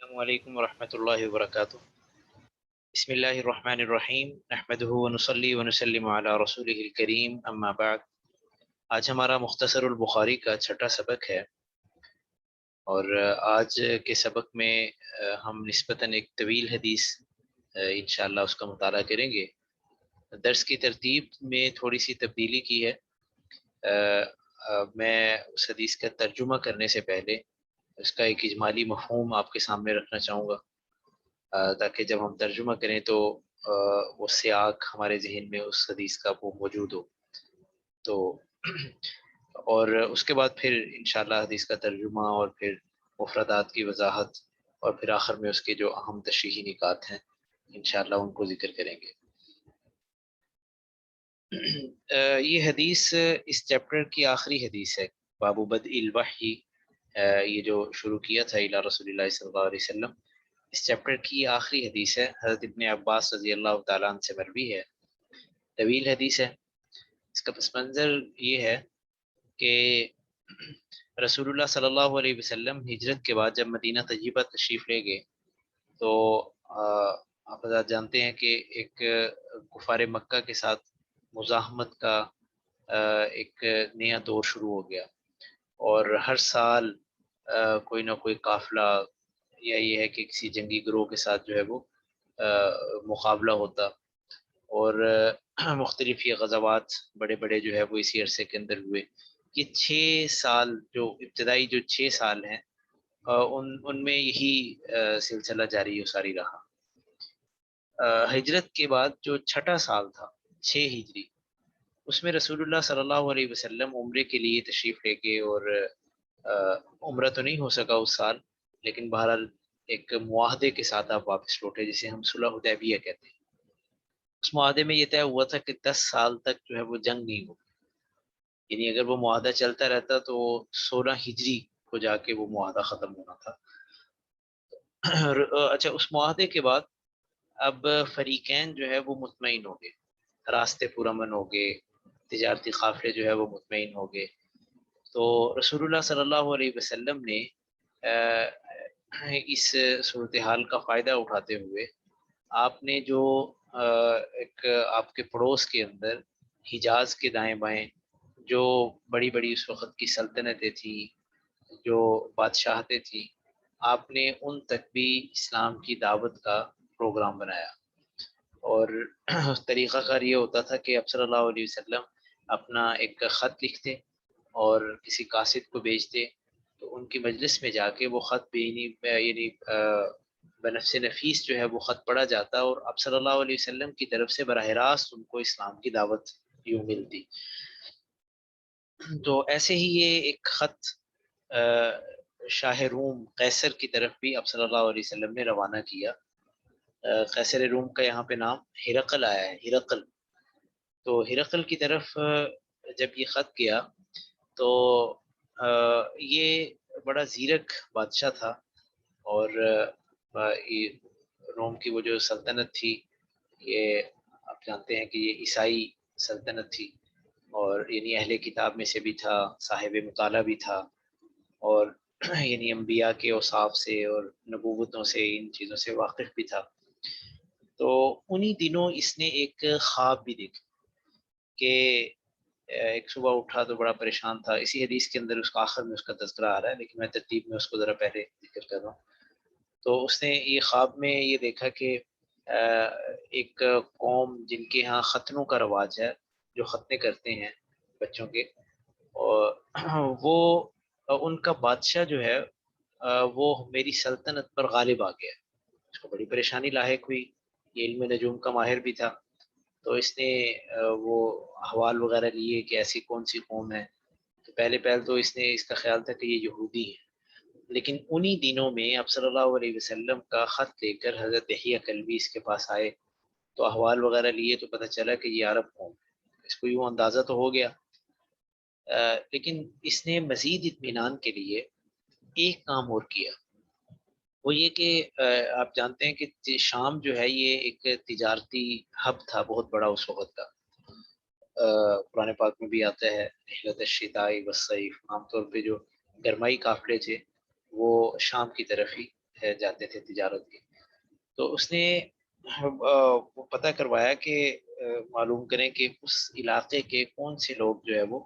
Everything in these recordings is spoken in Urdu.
السلام علیکم ورحمۃ اللہ وبرکاتہ۔ بسم اللہ الرحمن الرحیم، نحمدہ ونصلی ونسلم علی رسولہ الکریم، اما بعد۔ آج ہمارا مختصر البخاری کا چھٹا سبق ہے، اور آج کے سبق میں ہم نسبتاً ایک طویل حدیث انشاءاللہ اس کا مطالعہ کریں گے۔ درس کی ترتیب میں تھوڑی سی تبدیلی کی ہے۔ میں اس حدیث کا ترجمہ کرنے سے پہلے اس کا ایک اجمالی مفہوم آپ کے سامنے رکھنا چاہوں گا، تاکہ جب ہم ترجمہ کریں تو وہ سیاق ہمارے ذہن میں اس حدیث کا وہ موجود ہو۔ تو اور اس کے بعد پھر انشاءاللہ حدیث کا ترجمہ اور پھر مفردات کی وضاحت، اور پھر آخر میں اس کے جو اہم تشریحی نکات ہیں انشاءاللہ ان کو ذکر کریں گے۔ یہ حدیث اس چیپٹر کی آخری حدیث ہے، باب بدء الوحی، یہ جو شروع کیا تھا الی رسول اللہ صلی اللہ علیہ وسلم، اس چیپٹر کی آخری حدیث ہے۔ حضرت ابن عباس رضی اللہ تعالیٰ عنہ سے مروی ہے، طویل حدیث ہے۔ اس کا پس منظر یہ ہے کہ رسول اللہ صلی اللہ علیہ وسلم ہجرت کے بعد جب مدینہ طیبہ تشریف لے گئے تو آپ حضرات جانتے ہیں کہ ایک کفار مکہ کے ساتھ مزاحمت کا ایک نیا دور شروع ہو گیا، اور ہر سال کوئی نہ کوئی قافلہ یا یہ ہے کہ کسی جنگی گروہ کے ساتھ جو ہے وہ مقابلہ ہوتا، اور مختلف یہ غزوات بڑے بڑے جو ہے وہ اسی عرصے کے اندر ہوئے۔ یہ 6 سال جو ابتدائی جو 6 سال ہیں ان میں یہی سلسلہ جاری و ساری رہا۔ ہجرت کے بعد جو چھٹا سال تھا 6 ہجری، اس میں رسول اللہ صلی اللہ علیہ وسلم عمرے کے لیے تشریف لے گئے، اور عمرہ تو نہیں ہو سکا اس سال، لیکن بہرحال ایک معاہدے کے ساتھ آپ واپس لوٹے، جسے ہم صلح حدیبیہ کہتے ہیں۔ اس معاہدے میں یہ طے ہوا تھا کہ 10 سال تک جو ہے وہ جنگ نہیں ہو، یعنی اگر وہ معاہدہ چلتا رہتا تو 16 ہجری کو جا کے وہ معاہدہ ختم ہونا تھا۔ اچھا، اس معاہدے کے بعد اب فریقین جو ہے وہ مطمئن ہو گئے، راستے پرامن ہو گئے، تجارتی قافلے جو ہے وہ مطمئن ہو گئے۔ تو رسول اللہ صلی اللہ علیہ وسلم نے اس صورتحال کا فائدہ اٹھاتے ہوئے آپ نے جو ایک آپ کے پڑوس کے اندر حجاز کے دائیں بائیں جو بڑی بڑی اس وقت کی سلطنتیں تھیں، جو بادشاہتیں تھیں، آپ نے ان تک بھی اسلام کی دعوت کا پروگرام بنایا۔ اور طریقہ کار یہ ہوتا تھا کہ اب صلی اللہ علیہ وسلم اپنا ایک خط لکھتے اور کسی قاصد کو بھیجتے، تو ان کی مجلس میں جا کے وہ خط بھی یعنی بنفس نفیس جو ہے وہ خط پڑھا جاتا، اور اب صلی اللہ علیہ وسلم کی طرف سے براہ راست ان کو اسلام کی دعوت یوں ملتی۔ تو ایسے ہی یہ ایک خط شاہ روم قیصر کی طرف بھی اب صلی اللہ علیہ وسلم نے روانہ کیا۔ قیصر روم کا یہاں پہ نام ہرقل آیا ہے، ہرقل۔ تو ہرقل کی طرف جب یہ خط گیا تو یہ بڑا زیرک بادشاہ تھا، اور روم کی وہ جو سلطنت تھی، یہ آپ جانتے ہیں کہ یہ عیسائی سلطنت تھی، اور یعنی اہل کتاب میں سے بھی تھا، صاحب مطالعہ بھی تھا، اور یعنی انبیاء کے اوصاف سے اور نبوتوں سے، ان چیزوں سے واقف بھی تھا۔ تو انہی دنوں اس نے ایک خواب بھی دیکھا کہ ایک صبح اٹھا تو بڑا پریشان تھا۔ اسی حدیث کے اندر اس کا آخر میں اس کا تذکرہ آ رہا ہے، لیکن میں ترتیب میں اس کو ذرا پہلے ذکر کر رہا ہوں۔ تو اس نے یہ خواب میں یہ دیکھا کہ ایک قوم جن کے ہاں ختنوں کا رواج ہے، جو ختنے کرتے ہیں بچوں کے، اور وہ ان کا بادشاہ جو ہے وہ میری سلطنت پر غالب آ گیا۔ اس کو بڑی پریشانی لاحق ہوئی، یہ علم نجوم کا ماہر بھی تھا، تو اس نے وہ احوال وغیرہ لیے کہ ایسی کون سی قوم ہے۔ تو پہل تو اس نے اس کا خیال تھا کہ یہ یہودی ہے، لیکن انہی دنوں میں اب صلی اللہ علیہ وسلم کا خط لے کر حضرت دحیہ کلبی اس کے پاس آئے، تو احوال وغیرہ لیے تو پتہ چلا کہ یہ عرب قوم ہے۔ اس کو یوں اندازہ تو ہو گیا، لیکن اس نے مزید اطمینان کے لیے ایک کام اور کیا۔ وہ یہ کہ آپ جانتے ہیں کہ شام جو ہے یہ ایک تجارتی ہب تھا بہت بڑا اس وقت کا۔ قرآن پاک میں بھی آتا ہے رحلت الشتاء والصیف، عام طور پہ جو گرمائی قافلے تھے وہ شام کی طرف ہی جاتے تھے تجارت کے، تو اس نے وہ پتہ کروایا کہ معلوم کریں کہ اس علاقے کے کون سے لوگ جو ہے وہ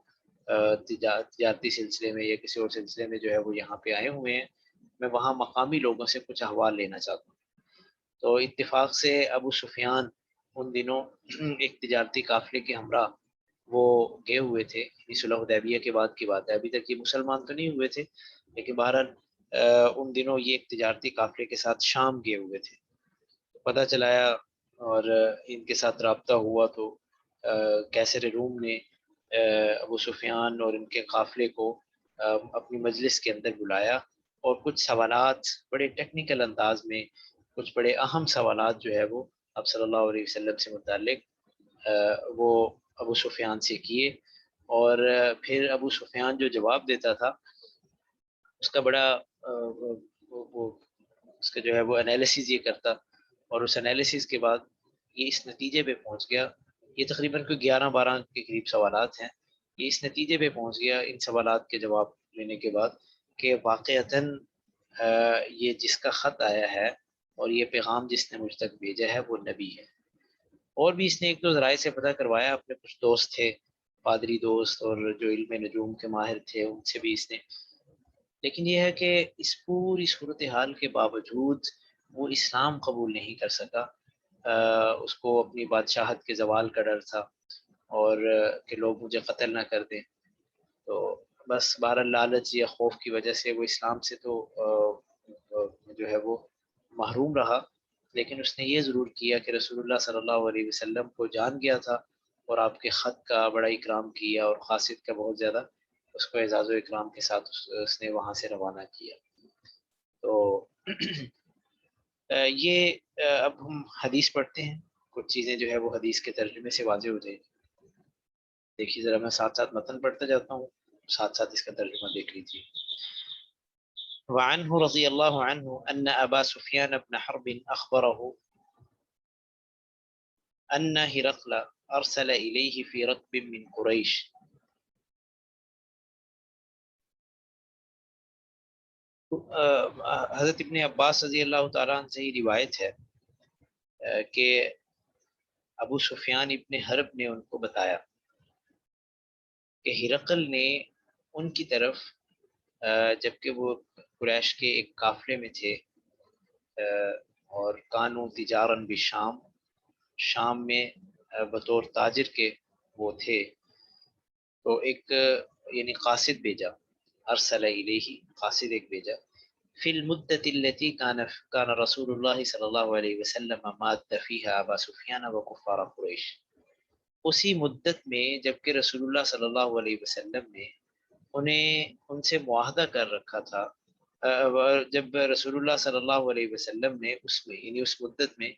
تجارتی سلسلے میں یا کسی اور سلسلے میں جو ہے وہ یہاں پہ آئے ہوئے ہیں، میں وہاں مقامی لوگوں سے کچھ احوال لینا چاہتا ہوں۔ تو اتفاق سے ابو سفیان ان دنوں ایک تجارتی قافلے کے ہمراہ وہ گئے ہوئے تھے، یہ صلح حدیبیہ کے بعد کی بات ہے، ابھی تک یہ مسلمان تو نہیں ہوئے تھے، لیکن بہرحال ان دنوں یہ ایک تجارتی قافلے کے ساتھ شام گئے ہوئے تھے۔ پتہ چلایا اور ان کے ساتھ رابطہ ہوا تو کیسر روم نے ابو سفیان اور ان کے قافلے کو اپنی مجلس کے اندر بلایا اور کچھ سوالات بڑے ٹیکنیکل انداز میں، کچھ بڑے اہم سوالات جو ہے وہ اب صلی اللہ علیہ وسلم سے متعلق وہ ابو سفیان سے کیے، اور پھر ابو سفیان جو جواب دیتا تھا اس کا بڑا وہ اس کا جو ہے وہ انالیسز یہ کرتا، اور اس انالیسز کے بعد یہ اس نتیجے پہ پہنچ گیا، یہ تقریباً کوئی 11-12 کے قریب سوالات ہیں، یہ اس نتیجے پہ پہنچ گیا ان سوالات کے جواب لینے کے بعد کہ واقعتاً یہ جس کا خط آیا ہے اور یہ پیغام جس نے مجھ تک بھیجا ہے وہ نبی ہے۔ اور بھی اس نے ایک دو ذرائع سے پتہ کروایا، اپنے کچھ دوست تھے، پادری دوست اور جو علم نجوم کے ماہر تھے ان سے بھی اس نے، لیکن یہ ہے کہ اس پوری صورتحال کے باوجود وہ اسلام قبول نہیں کر سکا، اس کو اپنی بادشاہت کے زوال کا ڈر تھا اور کہ لوگ مجھے قتل نہ کر دیں، تو بس بہرحال لالچ یا خوف کی وجہ سے وہ اسلام سے تو جو ہے وہ محروم رہا، لیکن اس نے یہ ضرور کیا کہ رسول اللہ صلی اللہ علیہ وسلم کو جان گیا تھا اور آپ کے خط کا بڑا اکرام کیا اور قاصد کا بہت زیادہ اس کو اعزاز و اکرام کے ساتھ اس نے وہاں سے روانہ کیا۔ تو یہ اب ہم حدیث پڑھتے ہیں، کچھ چیزیں جو ہے وہ حدیث کے ترجمے سے واضح ہو جائیں گی۔ دیکھیے ذرا میں ساتھ ساتھ متن پڑھتا جاتا ہوں، ساتھ ساتھ اس کا ترجمہ دیکھ لیجیے۔ وعنه رضی اللہ عنہ ان ابا سفیان بن حرب اخبره ان هرقل ارسل الیہ فی رکب من قریش۔ حضرت ابن عباس رضی اللہ تعالیٰ عنہ سے ہی روایت ہے کہ ابو سفیان ابن حرب نے ان کو بتایا کہ ہرقل نے ان کی طرف جبکہ وہ قریش کے ایک قافلے میں تھے اور کانو تجارن بالشام، شام میں بطور تاجر کے وہ تھے، تو ایک یعنی قاصد بھیجا، ارسل الیہ قاصد ایک بھیجا، فی المدت التي كان رسول اللہ صلی اللہ علیہ وسلم مات فیہا ابا سفیان وکفار قریش، اسی مدت میں جبکہ رسول اللہ صلی اللہ علیہ وسلم نے انہیں ان سے معاہدہ کر رکھا تھا، جب رسول اللہ صلی اللہ علیہ وسلم نے اس میں یعنی اس مدت میں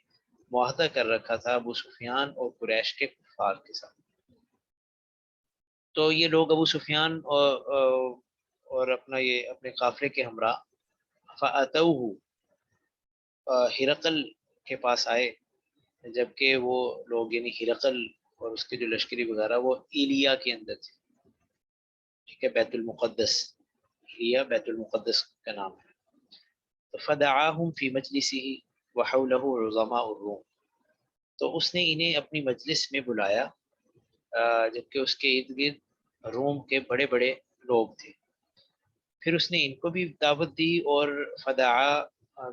معاہدہ کر رکھا تھا ابو سفیان اور قریش کے کفار کے ساتھ، تو یہ لوگ ابو سفیان اور اپنا یہ اپنے قافلے کے ہمراہ فاتوہ ہرقل کے پاس آئے، جبکہ وہ لوگ یعنی ہرقل اور اس کے جو لشکری وغیرہ وہ ایلیا کے اندر تھے، ٹھیک ہے، بیت المقدس، ایلیا بیت المقدس کا نام ہے، تو فدعاہم فی مجلسہ وحولہ عظماء الروم، تو اس نے انہیں اپنی مجلس میں بلایا جبکہ اس کے ارد گرد روم کے بڑے بڑے لوگ تھے، پھر اس نے ان کو بھی دعوت دی اور فدعا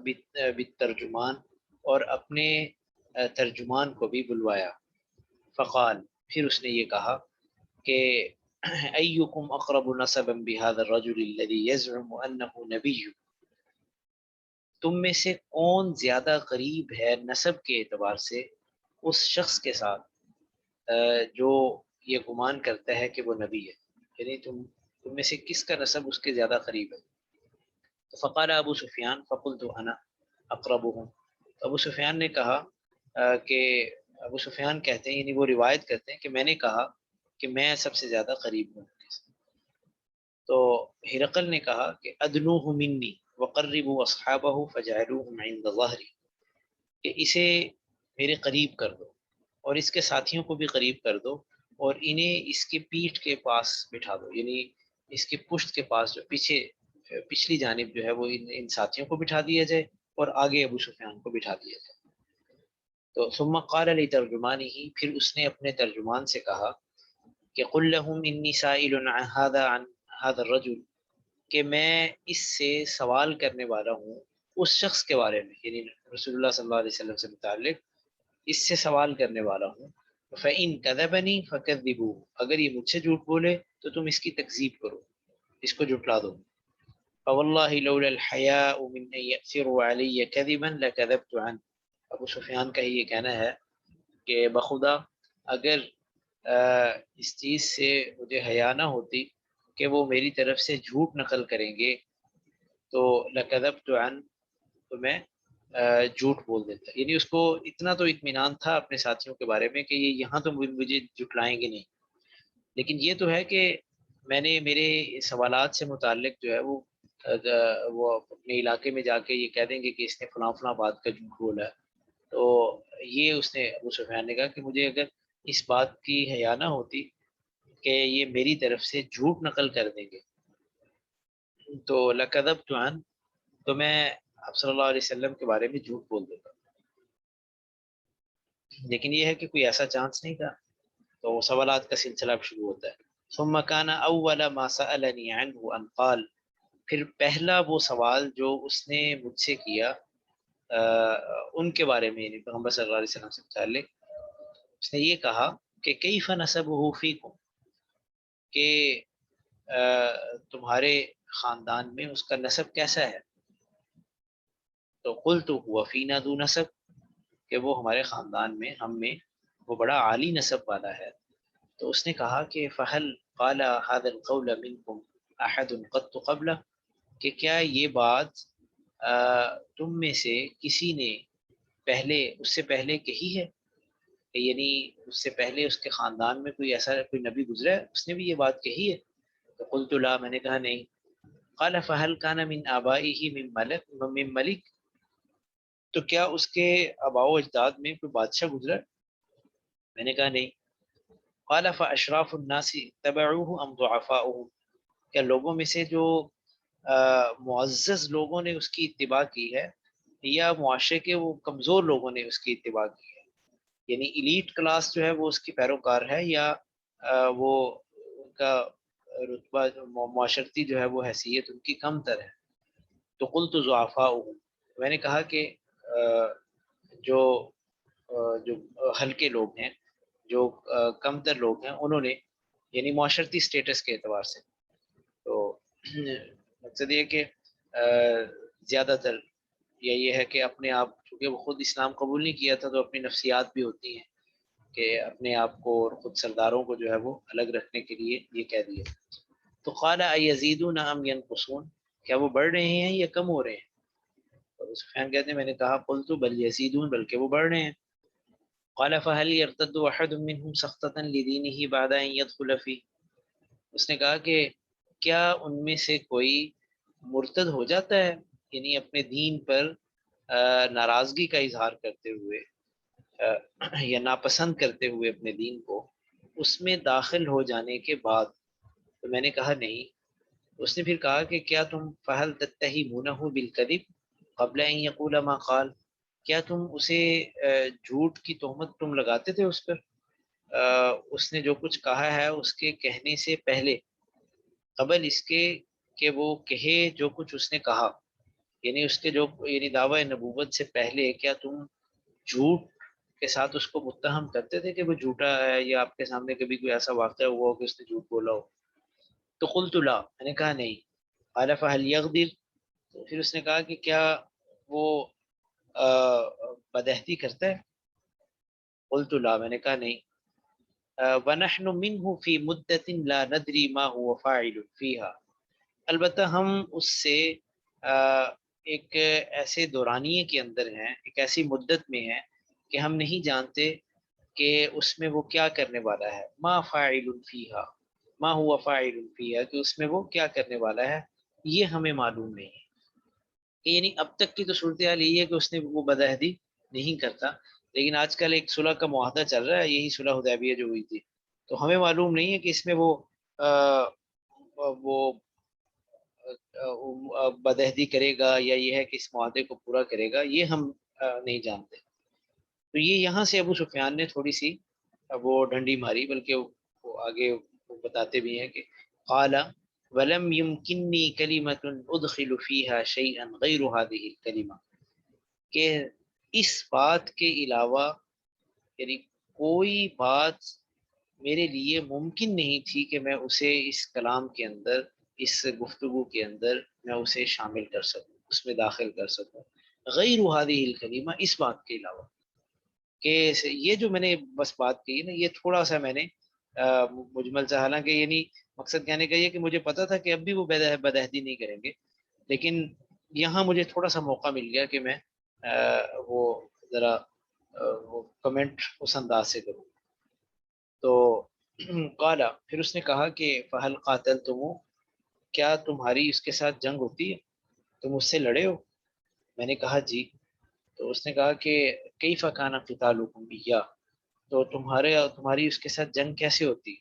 بالترجمان اور اپنے ترجمان کو بھی بلوایا، فقال پھر اس نے یہ کہا کہ ایکم اقرب نسبا بهذا الرجل الذي يزعم انه نبی، تم میں سے کون زیادہ قریب ہے نسب کے اعتبار سے اس شخص کے ساتھ جو یہ گمان کرتا ہے کہ وہ نبی ہے، یعنی تم میں سے کس کا نسب اس کے زیادہ قریب ہے؟ تو فقال ابو سفیان فقلت انا اقربهم، تو ابو سفیان نے کہا کہ ابو سفیان کہتے ہیں یعنی وہ روایت کرتے ہیں کہ میں نے کہا کہ میں سب سے زیادہ قریب ہوں، تو ہرقل نے کہا کہ ادنوہ منی وقربوا اصحابہ فجعلوهم عند ظہری، کہ اسے میرے قریب کر دو اور اس کے ساتھیوں کو بھی قریب کر دو اور انہیں اس کی پیٹھ کے پاس بٹھا دو، یعنی اس کی پشت کے پاس جو پیچھے پچھلی جانب جو ہے وہ ان ساتھیوں کو بٹھا دیا جائے اور آگے ابو سفیان کو بٹھا دیا جائے۔ تو ثم قال لترجمانه، پھر اس نے اپنے ترجمان سے کہا کہ قل لهم انی سائل عن هذا الرجل، کہ میں اس سے سوال کرنے والا ہوں اس شخص کے بارے میں، یعنی رسول اللہ صلی اللہ علیہ وسلم سے متعلق اس سے سوال کرنے والا ہوں۔ فَإِن كَذَبَنِي فَكَذِّبُوهُ، اگر یہ مجھ سے جھوٹ بولے تو تم اس کی تکذیب کرو، اس کو جھٹلا دو۔ فواللہ لولا الحیاء من ان یأثروا علی کذبا لکذبت عنہ، ابو سفیان کا ہی یہ کہنا ہے کہ بخدا اگر اس چیز سے مجھے حیا نہ ہوتی کہ وہ میری طرف سے جھوٹ نقل کریں گے تو لکذبت عنہ، تو میں جھوٹ بول دیتا، یعنی اس کو اتنا تو اطمینان تھا اپنے ساتھیوں کے بارے میں کہ یہ یہاں تو مجھے جھٹلائیں گے نہیں، لیکن یہ تو ہے کہ میں نے میرے سوالات سے متعلق جو ہے وہ اپنے علاقے میں جا کے یہ کہہ دیں گے کہ اس نے فلاں فلاں بات کا جھوٹ بولا ہے، تو یہ اس نے ابو سفیان نے کہا کہ مجھے اگر اس بات کی حیا نہ ہوتی کہ یہ میری طرف سے جھوٹ نقل کر دیں گے تو لکذبت عنہ، تو میں آپ صلی اللہ علیہ وسلم کے بارے میں جھوٹ بول دیتا، لیکن یہ ہے کہ کوئی ایسا چانس نہیں تھا، تو وہ سوالات کا سلسلہ اب شروع ہوتا ہے۔ ثم كان اول ما سألني عنه ان قال، پھر پہلا وہ سوال جو اس نے مجھ سے کیا ان کے بارے میں، یعنی پیغمبر صلی اللہ علیہ وسلم سے متعلق، اس نے یہ کہا کہ کیف نسبہ فیکم، کہ تمہارے خاندان میں اس کا نسب کیسا ہے، تو قلت هو فینا ذو نسب، کہ وہ ہمارے خاندان میں ہم میں وہ بڑا عالی نسب والا ہے۔ تو اس نے کہا کہ فہل قال هذا القول منكم احد قط قبله، کہ کیا یہ بات تم میں سے کسی نے پہلے اس سے پہلے کہی ہے، یعنی اس سے پہلے اس کے خاندان میں کوئی ایسا کوئی نبی گزرا ہے اس نے بھی یہ بات کہی ہے؟ تو قلت لا، میں نے کہا نہیں۔ قال فهل كان من آبائه من ملک، تو کیا اس کے آباء و اجداد میں کوئی بادشاہ گزرا ہے؟ میں نے کہا نہیں۔ قال فاشراف الناس تبعوه ام ضعفاؤهم، کیا لوگوں میں سے جو معزز لوگوں نے اس کی اتباع کی ہے یا معاشرے کے وہ کمزور لوگوں نے اس کی اتباع کی ہے، یعنی ایلیٹ کلاس جو ہے وہ اس کی پیروکار ہے یا وہ ان کا رتبہ معاشرتی جو ہے وہ حیثیت ان کی کم تر ہے؟ تو قلت ضعفاؤهم، میں نے کہا کہ جو جو ہلکے لوگ ہیں، جو کم تر لوگ ہیں، انہوں نے یعنی معاشرتی سٹیٹس کے اعتبار سے، تو مقصد یہ کہ زیادہ تر یا یہ ہے کہ اپنے آپ، چونکہ وہ خود اسلام قبول نہیں کیا تھا تو اپنی نفسیات بھی ہوتی ہیں کہ اپنے آپ کو اور خود سرداروں کو جو ہے وہ الگ رکھنے کے لیے یہ کہہ دیا۔ تو قال ایزیدون ام ینقصون، کیا وہ بڑھ رہے ہیں یا کم ہو رہے ہیں؟ تو سفیان کہتے ہیں میں نے کہا قلت بل یزیدون، بلکہ وہ بڑھ رہے ہیں۔ قال فهل يرتد احد منهم سخطة لدينه بعد ان يدخل فيه، اس نے کہا کہ کیا ان میں سے کوئی مرتد ہو جاتا ہے، یعنی اپنے دین پر ناراضگی کا اظہار کرتے ہوئے یا ناپسند کرتے ہوئے اپنے دین کو، اس میں داخل ہو جانے کے بعد؟ تو میں نے کہا نہیں۔ اس نے پھر کہا کہ کیا تم فہل تتہمونہ بالکذب قبل ان یقول ما قال، کیا تم اسے جھوٹ کی تہمت تم لگاتے تھے اس پر اس نے جو کچھ کہا ہے اس کے کہنے سے پہلے، قبل اس کے کہ وہ کہے جو کچھ اس نے کہا، یعنی اس کے جو یعنی دعوی نبوت سے پہلے کیا تم جھوٹ کے ساتھ اس کو متہم کرتے تھے کہ وہ جھوٹا ہے، یا آپ کے سامنے کبھی کوئی ایسا واقعہ ہوا ہو کہ اس نے جھوٹ بولا ہو؟ تو قلت لا، میں نے کہا نہیں۔ قال فهل يغدر، تو پھر اس نے کہا کہ کیا وہ بدہتی کرتا ہے؟ قلت لا، میں نے کہا نہیں۔ ونحن منه في مدة لا ندري ما هو فاعل فيها، البتہ ہم اس سے ایک ایسے دورانیے کے اندر ہیں، ایک ایسی مدت میں ہیں کہ ہم نہیں جانتے کہ اس میں وہ کیا کرنے والا ہے۔ ما فاعل فیہا، ما ہوا فاعل فیہا، کہ اس میں وہ کیا کرنے والا ہے یہ ہمیں معلوم نہیں ہے۔ یعنی اب تک کی تو صورتحال یہی ہے کہ اس نے وہ بدعہدی نہیں کرتا، لیکن آج کل ایک صلح کا معاہدہ چل رہا ہے، یہی صلح حدیبیہ جو ہوئی تھی، تو ہمیں معلوم نہیں ہے کہ اس میں وہ بدہدی کرے گا یا یہ ہے کہ اس معاہدے کو پورا کرے گا، یہ ہم نہیں جانتے۔ تو یہ یہاں سے ابو سفیان نے تھوڑی سی وہ ڈنڈی ماری، بلکہ وہ آگے وہ بتاتے بھی ہیں کہ قال ولم يمكنني كلمة ادخل فيها شيئا غير هذه الكلمة، کہ اس بات کے علاوہ یعنی کوئی بات میرے لیے ممکن نہیں تھی کہ میں اسے اس کلام کے اندر، اس گفتگو کے اندر میں اسے شامل کر سکوں، اس میں داخل کر سکوں، غیر هذه الکلمہ، اس بات کے علاوہ، کہ یہ جو میں نے بس بات کی نا، یہ تھوڑا سا میں نے مجمل سے، حالانکہ یعنی مقصد کہنے کا یہ کہ مجھے پتا تھا کہ اب بھی وہ بدہدی نہیں کریں گے، لیکن یہاں مجھے تھوڑا سا موقع مل گیا کہ میں وہ ذرا وہ کمنٹ اس انداز سے کروں۔ تو قالا، پھر اس نے کہا کہ فہل قاتل تم، کیا تمہاری اس کے ساتھ جنگ ہوتی ہے، تم اس سے لڑے ہو؟ میں نے کہا جی۔ تو اس نے کہا کہ کیف کان قتالکم بیہ، تو تمہاری اس کے ساتھ جنگ کیسے ہوتی؟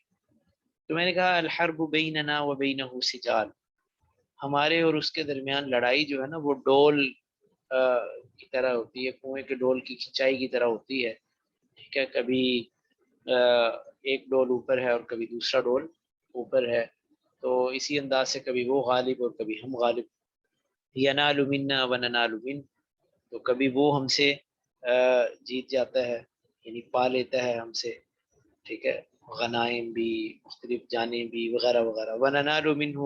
تو میں نے کہا الحرب بیننا و بینہ سجال، ہمارے اور اس کے درمیان لڑائی جو ہے نا وہ ڈول کی طرح ہوتی ہے، کنویں کے ڈول کی کھینچائی کی طرح ہوتی ہے، ٹھیک ہے، کبھی ایک ڈول اوپر ہے اور کبھی دوسرا ڈول اوپر ہے، تو اسی انداز سے کبھی وہ غالب اور کبھی ہم غالب، ینال منا و ننال من، تو کبھی وہ ہم سے جیت جاتا ہے، یعنی پا لیتا ہے ہم سے، ٹھیک ہے، غنائم بھی، مختلف جانیں بھی، وغیرہ وغیرہ، وننال منہ،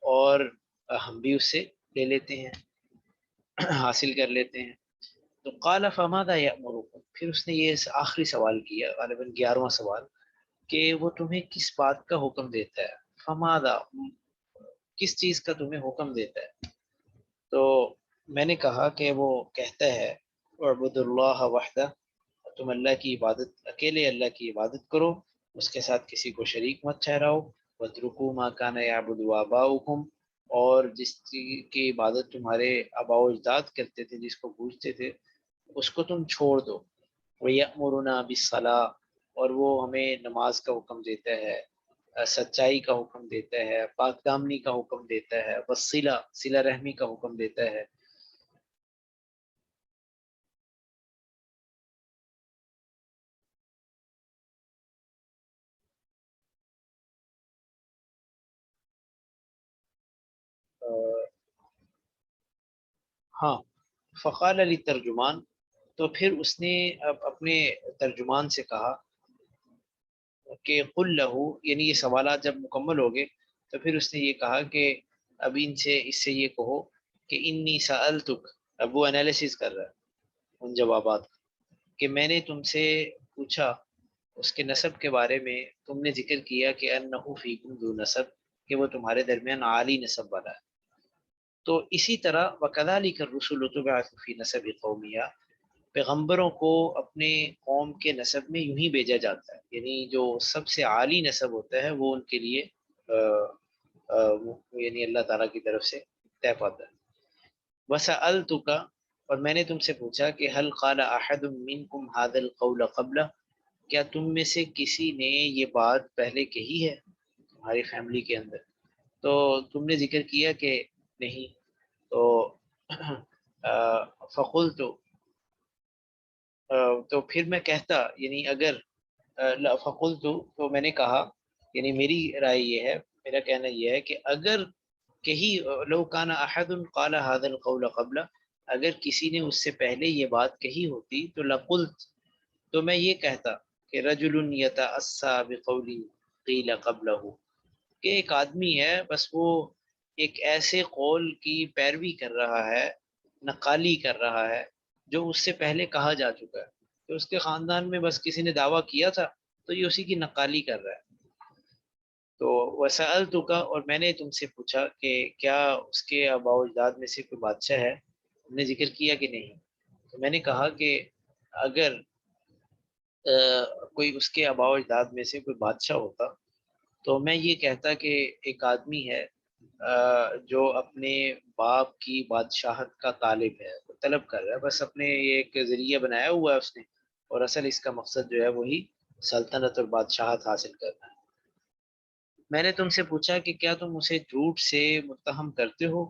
اور ہم بھی اس سے لے لیتے ہیں، حاصل کر لیتے ہیں۔ تو قال فماذا یأمرکم، پھر اس نے یہ آخری سوال کیا، غالباً 11واں سوال، کہ وہ تمہیں کس بات کا حکم دیتا ہے، فماذا، کس چیز کا تمہیں حکم دیتا ہے؟ تو میں نے کہا کہ وہ کہتا ہے اعبدوا اللہ وحدہ، تم اللہ کی عبادت، اکیلے اللہ کی عبادت کرو، اس کے ساتھ کسی کو شریک مت ٹھہراؤ، واترکوا ما کان یعبد آباؤکم، اور جس کی عبادت تمہارے آباء و اجداد کرتے تھے، جس کو پوجتے تھے، اس کو تم چھوڑ دو، وَيَأْمُرُنَا بِالصَّلَاةِ، اور وہ ہمیں نماز کا حکم دیتا ہے، سچائی کا حکم دیتا ہے، پاک دامنی کا حکم دیتا ہے، وَالصِّلَةِ، صلہ رحمی کا حکم دیتا ہے۔ ہاں، فقال علی ترجمان، تو پھر اس نے اپنے ترجمان سے کہا کہ قل لہو، یعنی یہ سوالات جب مکمل ہو گئے تو پھر اس نے یہ کہا کہ اب اس سے یہ کہو کہ انی سألتک، اب وہ انالیسس کر رہا ہے ان جوابات کا، کہ میں نے تم سے پوچھا اس کے نسب کے بارے میں، تم نے ذکر کیا کہ انہ فیکم ذو نسب، کہ وہ تمہارے درمیان عالی نسب والا ہے، تو اسی طرح وَكَذَلِكَ الرُّسُلُ تُبْعَثُ فِي نَسَبِ قَوْمِهَا، پیغمبروں کو اپنے قوم کے نسب میں یوں ہی بھیجا جاتا ہے، یعنی جو سب سے عالی نسب ہوتا ہے وہ ان کے لیے یعنی اللہ تعالیٰ کی طرف سے طے پاتا ہے۔ وَسَأَلْتُكَ، اور میں نے تم سے پوچھا کہ هل قال احد منکم هذا القول قبل، کیا تم میں سے کسی نے یہ بات پہلے کہی ہے تمہاری فیملی کے اندر؟ تو تم نے ذکر کیا کہ نہیں، تو فقلت، تو پھر میں کہتا، یعنی اگر فقلت، تو میں نے کہا، یعنی میری رائے یہ ہے، میرا کہنا یہ ہے کہ اگر کہیں لو کان احد قال هذا القول قبل، اگر کسی نے اس سے پہلے یہ بات کہی ہوتی تو لقلت، تو میں یہ کہتا کہ رجل یتأسیٰ بقول قیل قبلہ، کہ ایک آدمی ہے بس وہ ایک ایسے قول کی پیروی کر رہا ہے، نقالی کر رہا ہے جو اس سے پہلے کہا جا چکا ہے، کہ اس کے خاندان میں بس کسی نے دعویٰ کیا تھا تو یہ اسی کی نقالی کر رہا ہے۔ تو وسألتک، اور میں نے تم سے پوچھا کہ کیا اس کے آباء و اجداد میں سے کوئی بادشاہ ہے؟ تم نے ذکر کیا کہ نہیں، تو میں نے کہا کہ اگر کوئی اس کے آباء و اجداد میں سے کوئی بادشاہ ہوتا تو میں یہ کہتا کہ ایک آدمی ہے جو اپنے باپ کی بادشاہت کا طالب ہے، وہ طلب کر رہا ہے، بس اپنے یہ ایک ذریعہ بنایا ہوا ہے اس نے، اور اصل اس کا مقصد جو ہے وہی سلطنت اور بادشاہت حاصل کرنا ہے۔ میں نے تم سے پوچھا کہ کیا تم اسے جھوٹ سے متہم کرتے ہو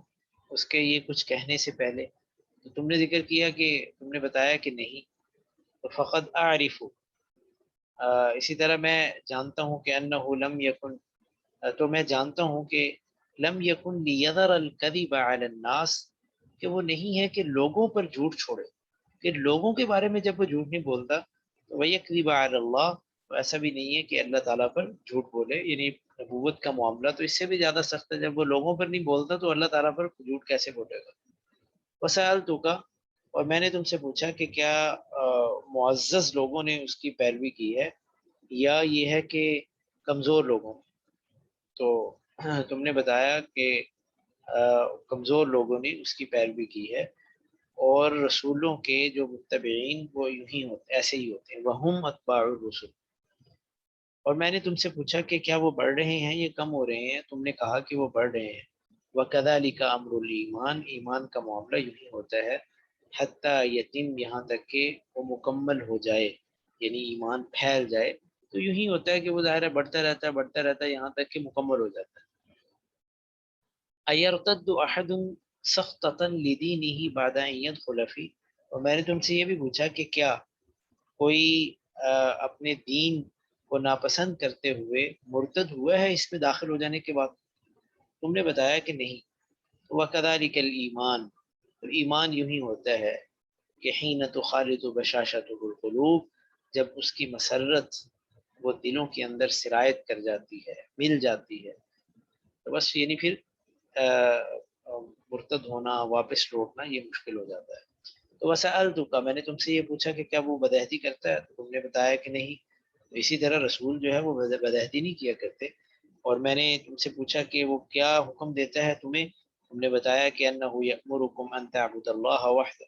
اس کے یہ کچھ کہنے سے پہلے، تو تم نے ذکر کیا کہ تم نے بتایا کہ نہیں. تو فقط اعرف، اسی طرح میں جانتا ہوں کہ انہ لم یکن، تو میں جانتا ہوں کہ لم یکن لیذر الکذب علی الناس، کہ وہ نہیں ہے کہ لوگوں پر جھوٹ چھوڑے، کہ لوگوں کے بارے میں جب وہ جھوٹ نہیں بولتا تو ویکذب علی اللہ، تو ایسا بھی نہیں ہے کہ اللہ تعالیٰ پر جھوٹ بولے. یعنی نبوت کا معاملہ تو اس سے بھی زیادہ سخت ہے، جب وہ لوگوں پر نہیں بولتا تو اللہ تعالیٰ پر جھوٹ کیسے بولے گا. وسألتک، اور میں نے تم سے پوچھا کہ کیا معزز لوگوں نے اس کی پیروی کی ہے یا یہ ہے کہ کمزور لوگوں نے. تو تم نے بتایا کہ کمزور لوگوں نے اس کی پیروی کی ہے، اور رسولوں کے جو متبعین وہ یوں ہی ہوتے، ایسے ہی ہوتے ہیں، وہم اتباع الرسل. اور میں نے تم سے پوچھا کہ کیا وہ بڑھ رہے ہیں یا کم ہو رہے ہیں، تم نے کہا کہ وہ بڑھ رہے ہیں. وَكَذَلِكَ أَمْرُ الْإِيمَانِ، ایمان کا معاملہ یوں ہی ہوتا ہے، حتیٰ یتیم، یہاں تک کہ وہ مکمل ہو جائے، یعنی ایمان پھیل جائے. تو یوں ہی ہوتا ہے کہ وہ ظاہر ہے بڑھتا رہتا ہے بڑھتا رہتا ہے یہاں تک کہ مکمل ہو جاتا ہے. اَيَرْتَدُّ أَحَدٌ سَخْطَةً لِدِينِهِ بَعْدَ أَنْ يَدْخُلَ فِيهِ. اور میں نے تم سے یہ بھی پوچھا کہ کیا کوئی اپنے دین کو ناپسند کرتے ہوئے مرتد ہوا ہے اس میں داخل ہو جانے کے بعد. تم نے بتایا کہ نہیں. وَكَذَلِكَ الْإِيمَانُ، تو ایمان یوں ہی ہوتا ہے کہ حین تخالط بشاشتہ القلوب، جب اس کی مسرت وہ دلوں کے اندر سرایت کر جاتی ہے، مل جاتی ہے، تو بس یعنی پھر مرتد ہونا، واپس لوٹنا یہ مشکل ہو جاتا ہے. تو وسألتک، میں نے تم سے یہ پوچھا کہ کیا وہ بدعہدی کرتا ہے، تو تم نے بتایا کہ نہیں. تو اسی طرح رسول جو ہے وہ بدعہدی نہیں کیا کرتے. اور میں نے تم سے پوچھا کہ وہ کیا حکم دیتا ہے تمہیں، تم نے بتایا کہ انہ یأمرکم ان تعبدوا اللہ وحدہ،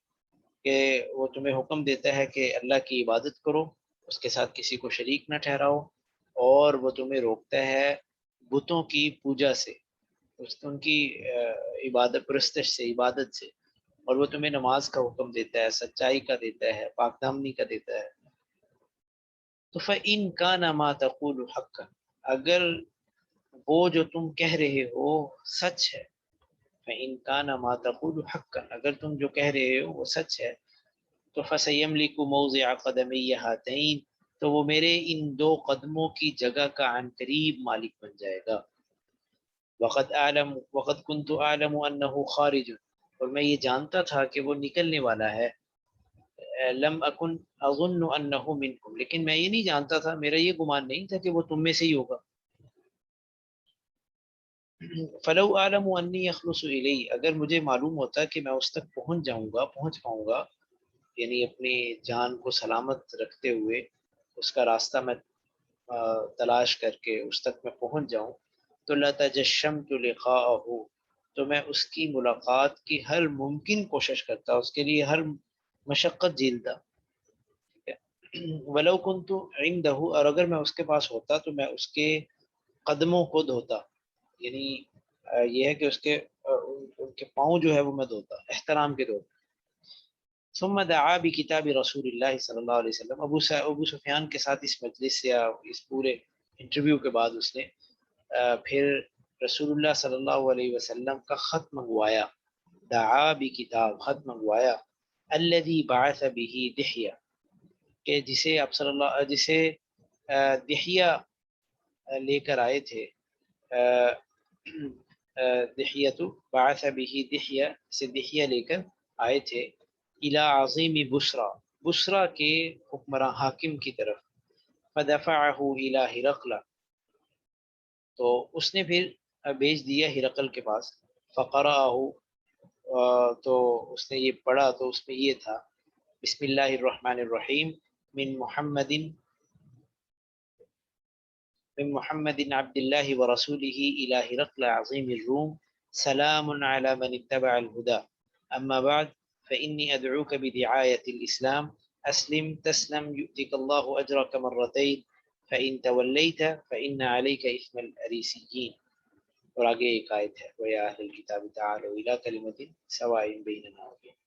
کہ وہ تمہیں حکم دیتا ہے کہ اللہ کی عبادت کرو، اس کے ساتھ کسی کو شریک نہ ٹھہراؤ، اور وہ تمہیں روکتا ہے بتوں کی پوجا سے، ان کی عبادت پرستش سے، عبادت سے. اور وہ تمہیں نماز کا حکم دیتا ہے، سچائی کا دیتا ہے، پاک دامنی کا دیتا ہے. تو فَإِن كَانَ مَا تَقُولُ حَقًّا، اگر وہ جو تم کہہ رہے ہو سچ ہے، فَإِن كَانَ مَا تَقُولُ حَقًّا، اگر تم جو کہہ رہے ہو وہ سچ ہے، تو فَسَيَمْلِكُ مَوْضِعَ قَدَمَيَّ هَاتَيْنِ، تو وہ میرے ان دو قدموں کی جگہ کا عن قریب مالک بن جائے گا. وقد كنت اعلم انه خارج، اور میں یہ جانتا تھا کہ وہ نکلنے والا ہے. لم اکن اظن انه منکم، لیکن میں یہ نہیں جانتا تھا، میرا یہ گمان نہیں تھا کہ وہ تم میں سے ہی ہوگا. فلو اعلم انی اخلص الیہ، اگر مجھے معلوم ہوتا کہ میں اس تک پہنچ جاؤں گا، پہنچ پاؤں گا، یعنی اپنی جان کو سلامت رکھتے ہوئے اس کا راستہ میں تلاش کر کے اس تک میں پہنچ جاؤں، تو لَتَجَشَّمْتُ لِقَاءَهُ، تو میں اس کی ملاقات کی ہر ممکن کوشش کرتا، اس کے لیے ہر مشقت جھیلتا. وَلَوْ كُنْتُ عِنْدَهُ، اور اگر میں اس کے پاس ہوتا تو میں اس کے قدموں کو دھوتا، یعنی یہ ہے کہ اس کے ان کے پاؤں جو ہے وہ میں دھوتا احترام کے طور. ثم دعا بکتاب رسول اللہ صلی اللہ علیہ وسلم، ابو سفیان کے ساتھ اس مجلس یا اس پورے انٹرویو کے بعد اس نے پھر رسول اللہ صلی اللہ علیہ وسلم کا خط منگوایا. دعا بکتاب، خط منگوایا. الذی بعث به دحیہ، کہ جسے آپ صلی اللہ، جسے دحیہ لے کر آئے تھے. دحیۃ بعث به دحیہ، سے دحیہ لے کر آئے تھے. الی عظیم بصرہ، بصرہ کے حکمراں حاکم کی طرف. فدفعہ الی ہرقل، تو اس نے پھر بھیج دیا ہرقل کے پاس. فقرأہ، تو اس نے یہ پڑھا تو اس میں یہ تھا: بسم اللہ الرحمن الرحیم، من محمد عبد الله ورسوله إلى هرقل عظيم الروم، سلام على من اتبع الهدى، أما بعد فإني أدعوك بدعاية الإسلام، أسلم تسلم يؤتك الله أجرك مرتين، فإن توليت فإن عليك إثم الأريسيين. اور آگے ایک آیت ہے: وَيَا أَهْلَ الْكِتَابِ تَعَالَوْا إِلَىٰ كَلِمَةٍ سَوَاءٍ بَيْنَنَا وَبَيْنَكُمْ.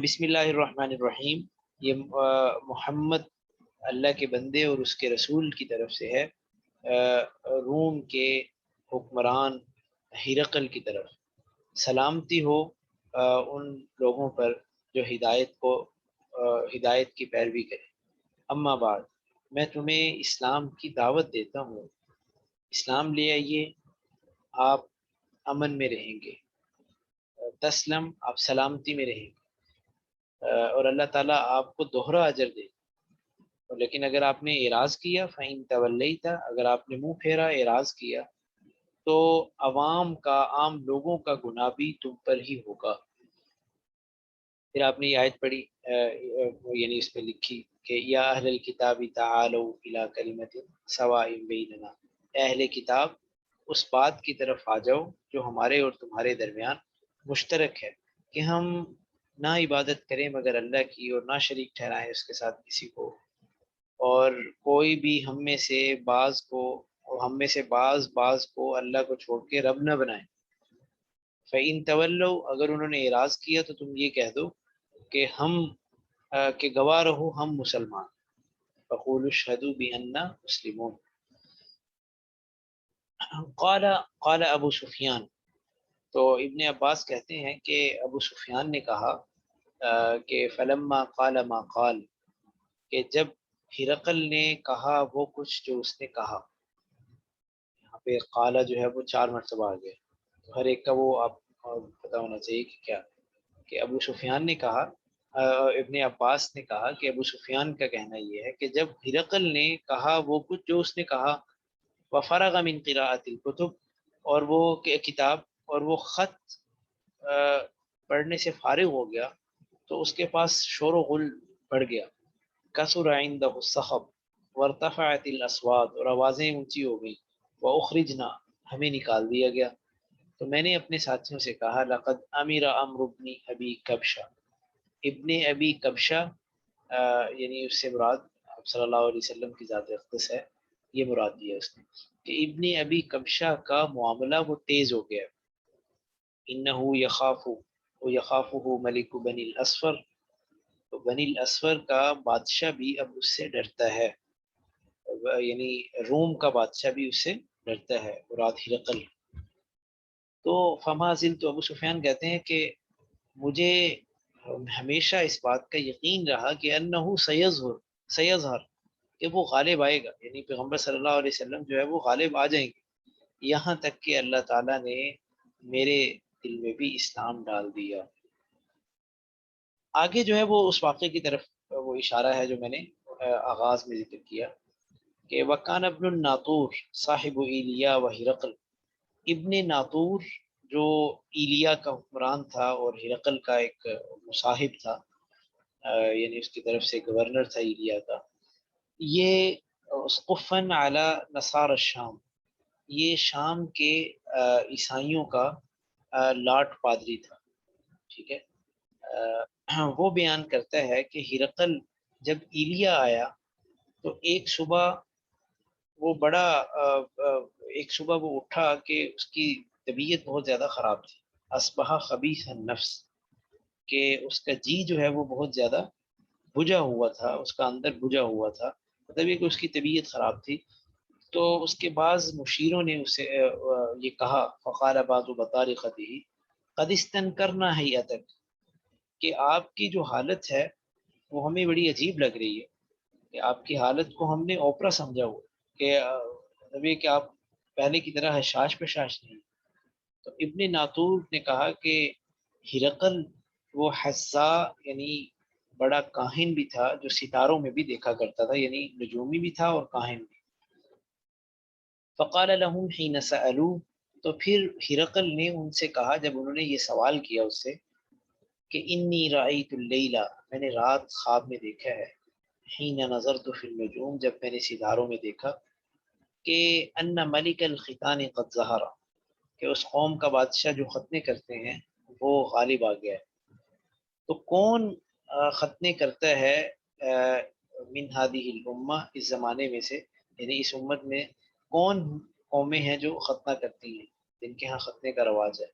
بسم اللہ الرحمن الرحیم، یہ محمد اللہ کے بندے اور اس کے رسول کی طرف سے ہے. روم کے حکمران ہرقل کی طرف، سلامتی ہو ان لوگوں پر جو ہدایت کی پیروی کرے۔ اما بعد، میں تمہیں اسلام کی دعوت دیتا ہوں، اسلام لے آئیے، آپ امن میں رہیں گے، تسلم، آپ سلامتی میں رہیں گے، اور اللہ تعالیٰ آپ کو دوہرا اجر دے۔ لیکن اگر آپ نے اعراض کیا، فَإِن تَوَلَّيْتَ، اگر آپ نے منہ پھیرا، اعراض کیا، تو عوام کا، عام لوگوں کا گناہ بھی تم پر ہی ہوگا۔ پھر آپ نے یہ آیت پڑھی، یعنی اس پہ لکھی کہ یا اہل الکتاب تعالوا الی کلمۃ سواء بیننا، اے اہل کتاب اس بات کی طرف آ جاؤ جو ہمارے اور تمہارے درمیان مشترک ہے، کہ ہم نہ عبادت کریں مگر اللہ کی، اور نہ شریک ٹھہرائیں اس کے ساتھ کسی کو، اور کوئی بھی ہم میں سے بعض کو اللہ کو چھوڑ کے رب نہ بنائیں۔ فَإِن تَوَلَّوْا، اگر انہوں نے اعراض کیا تو تم یہ کہہ دو کہ گواہ رہو ہم مسلمان، فَقُولُوا اشْهَدُوا بِأَنَّا مُسْلِمُونَ۔ قال ابو سفیان، تو ابن عباس کہتے ہیں کہ ابو سفیان نے کہا کہ فلما قال ما قال، کہ جب ہرقل نے کہا وہ کچھ جو اس نے کہا، یہاں پہ قالا جو ہے وہ 4 مرتبہ آ گیا، تو ہر ایک کا وہ آپ پتہ ہونا چاہیے کہ کیا، کہ ابو سفیان نے کہا، ابن عباس نے کہا کہ ابو سفیان کا کہنا یہ ہے کہ جب ہرقل نے کہا وہ کچھ جو اس نے کہا، وفرغ من قراءۃ الکتب، اور وہ کتاب اور وہ خط پڑھنے سے فارغ ہو گیا، تو اس کے پاس شور و غل بڑھ گیا، کثر عنده الصخب وارتفعت الاصوات، اور آوازیں اونچی ہو گئیں، واخرجنا، ہمیں نکال دیا گیا۔ تو میں نے اپنے ساتھیوں سے کہا لقد امر عمرو بن ابی کبشہ، ابن ابی کبشہ یعنی اس سے مراد آپ صلی اللہ علیہ وسلم کی ذات اقدس ہے، یہ مراد دیا اس نے کہ ابن ابی کبشہ کا معاملہ وہ تیز ہو گیا، انہ یخافہ ملک بنی الاسفر، تو بنی الاسفر کا بادشاہ بھی اب اس سے ڈرتا ہے، یعنی روم کا بادشاہ بھی اس سے ڈرتا ہے، مراد ہرقل۔ تو فما زلت، تو ابو سفیان کہتے ہیں کہ مجھے ہمیشہ اس بات کا یقین رہا کہ انہو سیظہر، کہ وہ غالب آئے گا، یعنی پیغمبر صلی اللہ علیہ وسلم جو ہے وہ غالب آ جائیں گے، یہاں تک کہ اللہ تعالیٰ نے میرے دل میں بھی اسلام ڈال دیا۔ آگے جو ہے وہ اس واقعے کی طرف وہ اشارہ ہے جو میں نے آغاز میں ذکر کیا کہ وکان ابن الناطور صاحب ایلیا و ہرقل، ابن ناطور جو ایلیا کا حکمران تھا اور ہرقل کا ایک مصاحب تھا، یعنی اس کی طرف سے گورنر تھا ایلیا کا، یہ اسقفاً علی نصار الشام، یہ شام کے عیسائیوں کا لاٹ پادری تھا، ٹھیک ہے۔ وہ بیان کرتا ہے کہ ہرقل جب ایلیا آیا تو ایک صبح وہ اٹھا کہ اس کی طبیعت بہت زیادہ خراب تھی، اصبح خبیث النفس، کہ اس کا جی جو ہے وہ بہت زیادہ بجھا ہوا تھا، اس کا اندر بجھا ہوا تھا، مطلب یہ کہ اس کی طبیعت خراب تھی۔ تو اس کے بعض مشیروں نے اسے یہ کہا، فقال بعض بطارقته قد استنکرنا حیتک، کہ آپ کی جو حالت ہے وہ ہمیں بڑی عجیب لگ رہی ہے، کہ آپ کی حالت کو ہم نے اوپرا سمجھا ہوا کہ مطلب یہ کہ آپ پہلے کی طرح حشاش پشاش نہیں۔ تو ابن ناطور نے کہا کہ ہرقل وہ حسا، یعنی بڑا کاہن بھی تھا، جو ستاروں میں بھی دیکھا کرتا تھا، یعنی نجومی بھی تھا اور کاہن بھی۔ فقال لهم حين سألوه، تو پھر ہرقل نے ان سے کہا جب انہوں نے یہ سوال کیا اس سے کہ انی رأیت اللیلہ، میں نے رات خواب میں دیکھا ہے، حین نظرت فی النجوم، جب میں نے ستاروں میں دیکھا، کہ ان ملک الختان قد ظہر، کہ اس قوم کا بادشاہ جو ختنے کرتے ہیں وہ غالب آ گیا ہے۔ تو کون ختنے کرتا ہے من هذه الامہ، اس زمانے میں سے، یعنی اس امت میں کون قومیں ہیں جو ختنہ کرتی ہیں، جن کے ہاں ختنے کا رواج ہے؟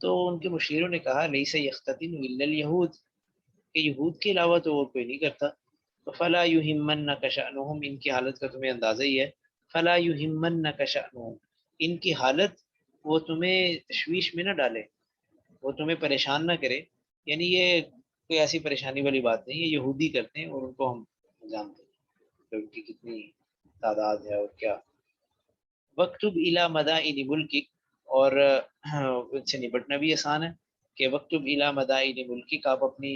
تو ان کے مشیروں نے کہا لیس یختتن الا الیہود، کہ یہود کے علاوہ تو اور کوئی نہیں کرتا۔ تو فلا یہمنک شأنہم، ان کی حالت کا تمہیں اندازہ ہی ہے، فلا یہمنک شأنہم، ان کی حالت وہ تمہیں تشویش میں نہ ڈالے، وہ تمہیں پریشان نہ کرے، یعنی یہ کوئی ایسی پریشانی والی بات نہیں، یہ یہودی کرتے ہیں اور ان کو ہم جانتے ہیں کہ ان کی کتنی تعداد ہے اور کیا۔ وقتب الی مدائن ملکک، اور ان سے نپٹنا بھی آسان ہے کہ وقتب الی مدائن ملکک، آپ اپنی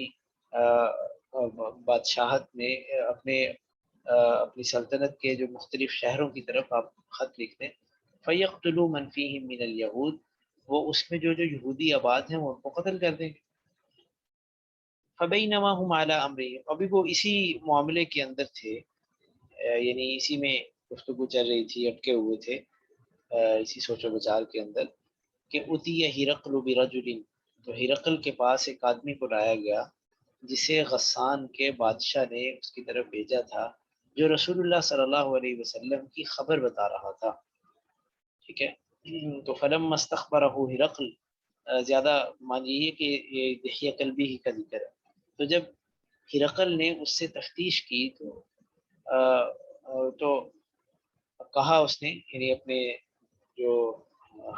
بادشاہت میں اپنی سلطنت کے جو مختلف شہروں کی طرف آپ خط لکھ دیں۔ فیقتلوا من فیہم من الیہود، وہ اس میں جو یہودی آباد ہیں وہ ان کو قتل کر دیں گے۔ فبینما ہم علی امرہم، ابھی وہ اسی معاملے کے اندر تھے، یعنی اسی میں گفتگو چل رہی تھی، اٹکے ہوئے تھے اسی سوچ و بچار کے اندر، کہ اتی ہرقل برجل، تو ہرقل کے پاس ایک آدمی کو لایا گیا جسے غسان کے بادشاہ نے اس کی طرف بھیجا تھا، جو رسول اللہ صلی اللہ علیہ وسلم کی خبر بتا رہا تھا، ٹھیک ہے۔ تو فلم استخبرہ ہرقل، زیادہ مان لیجیے کہ یہ دحیہ قلبی ہی کا ذکر ہے، تو جب ہرقل نے اس سے تفتیش کی تو کہا اس نے، یعنی اپنے جو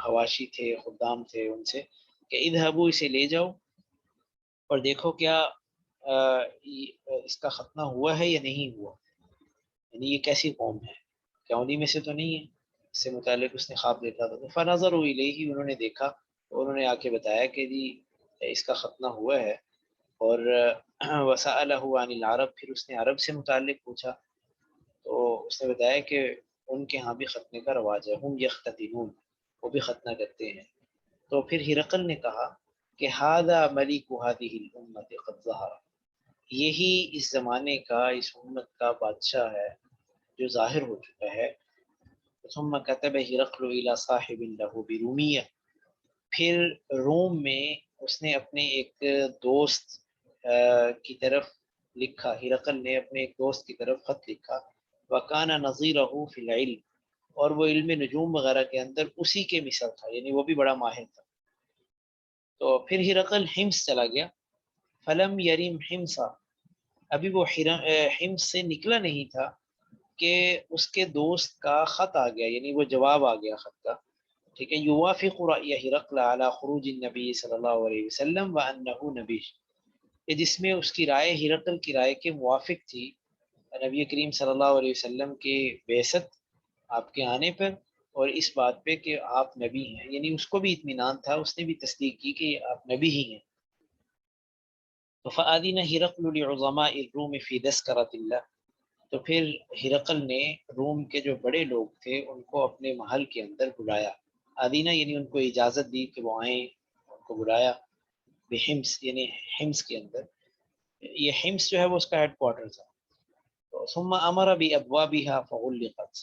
حواشی تھے، خدام تھے، ان سے کہ اذهبوا، اسے لے جاؤ اور دیکھو کیا اس کا ختنہ ہوا ہے یا نہیں ہوا، یعنی یہ کیسی قوم ہے، کیا انہی میں سے تو نہیں ہے، اس سے متعلق اس نے خواب دیکھا تھا۔ فنظروا الیہ، انہوں نے دیکھا، انہوں نے آ کے بتایا کہ جی اس کا ختنہ ہوا ہے، اور وسألہ عن العرب، پھر اس نے عرب سے متعلق پوچھا، تو اس نے بتایا کہ ان کے ہاں بھی ختنے کا رواج ہے، ہم یختتنون، وہ بھی ختنہ کرتے ہیں۔ تو پھر ہرقل نے کہا کہ ھذا ملک هذه الامة قد ظہر، یہی اس زمانے کا، اس امت کا بادشاہ ہے جو ظاہر ہو چکا ہے۔ ثم كتب ہرقل الى صاحب له برومیہ، پھر روم میں اس نے اپنے ایک دوست کی طرف لکھا، ہرقل نے اپنے ایک دوست کی طرف خط لکھا، وَكَانَ نَظِيرَهُ فِي الْعِلْمِ، اور وہ علم نجوم وغیرہ کے اندر اسی کے مثل تھا، یعنی وہ بھی بڑا ماہر تھا۔ تو پھر ہرقل حمص چلا گیا، فلم یریم حمصا، ابھی وہ حمص سے نکلا نہیں تھا کہ اس کے دوست کا خط آ گیا، یعنی وہ جواب آ گیا خط کا، ٹھیک ہے، یوافق رأی ہرقل علی خروج النبی صلی اللہ علیہ وسلم وانہ نبی، کہ جس میں اس کی رائے ہرقل کی رائے کے موافق تھی نبی کریم صلی اللہ علیہ وسلم کے بعثت، آپ کے آنے پر، اور اس بات پہ کہ آپ نبی ہیں، یعنی اس کو بھی اطمینان تھا، اس نے بھی تصدیق کی کہ آپ نبی ہی ہیں۔ تو فآذن ہرقل لعظماء الروم فی تذکرۃ اللہ، تو پھر ہرقل نے روم کے جو بڑے لوگ تھے ان کو اپنے محل کے اندر بلایا، آدینہ یعنی ان کو اجازت دی کہ وہ آئیں، ان کو بلایا، بحمص یعنی حمص کے اندر، یہ حمص جو ہے وہ اس کا ہیڈ کوارٹر تھا۔ تو ثم امر بابوابها فغلقت،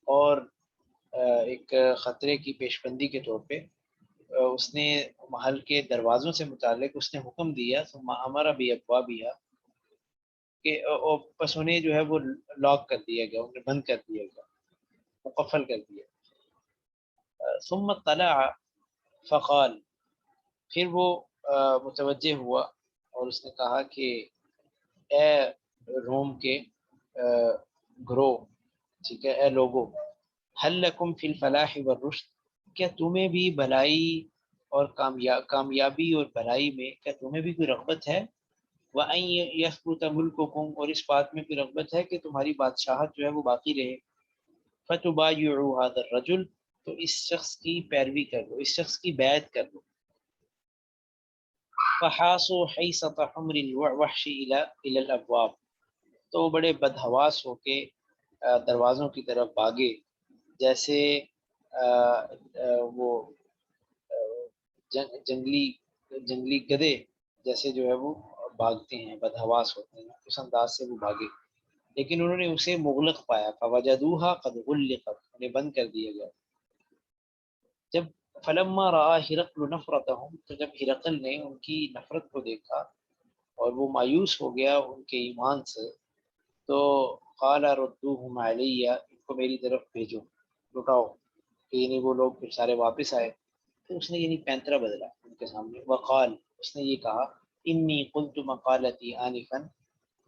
اور ایک خطرے کی پیشبندی کے طور پہ اس نے محل کے دروازوں سے متعلق اس نے حکم دیا، ثم امر بابوابها، کہ پس انہیں جو ہے وہ لاک کر دیا گیا، انہیں بند کر دیا گیا، مقفل کر دیا۔ ثم طلع فقال، پھر وہ متوجہ ہوا اور اس نے کہا کہ اے روم کے گروہ، ٹھیک ہے، اے لوگو، حل لکم فی الفلاح والرشد، کیا تمہیں بھی بھلائی اور کامیابی اور بھلائی میں کیا تمہیں بھی کوئی رغبت ہے؟ وَأَن يَثْبُتَ مُلْكُكُمْ، اور اس بات میں کوئی رغبت ہے کہ تمہاری بادشاہت جو ہے وہ باقی رہے۔ فَتُبَايِعُوا هَذَا الرَّجُلَ، تو اس شخص کی پیروی کر لو، اس شخص کی بیعت کر لو۔ فحاصوا حیصة حمر الوحش إلى الابواب، تو وہ بڑے بدحواس ہو کے دروازوں کی طرف بھاگے، جیسے وہ جنگلی گدھے جیسے جو ہے وہ بھاگتے ہیں، بدحواس ہوتے ہیں، اس انداز سے وہ بھاگے، لیکن انہوں نے اسے مغلق پایا، فوجدوها قد غلقت، انہیں بند کر دیا گیا۔ جب فلما رأى هرقل نفرتهم، تو جب ہرقل نے ان کی نفرت کو دیکھا اور وہ مایوس ہو گیا ان کے ایمان سے، تو قال ردوهم علی، ان کو میری طرف بھیجو، لٹاؤ، یعنی وہ لوگ پھر سارے واپس آئے، پھر اس نے یعنی پینترا بدلا ان کے سامنے، وقال، اس نے یہ کہا، انی قلت مقالتی آنفا،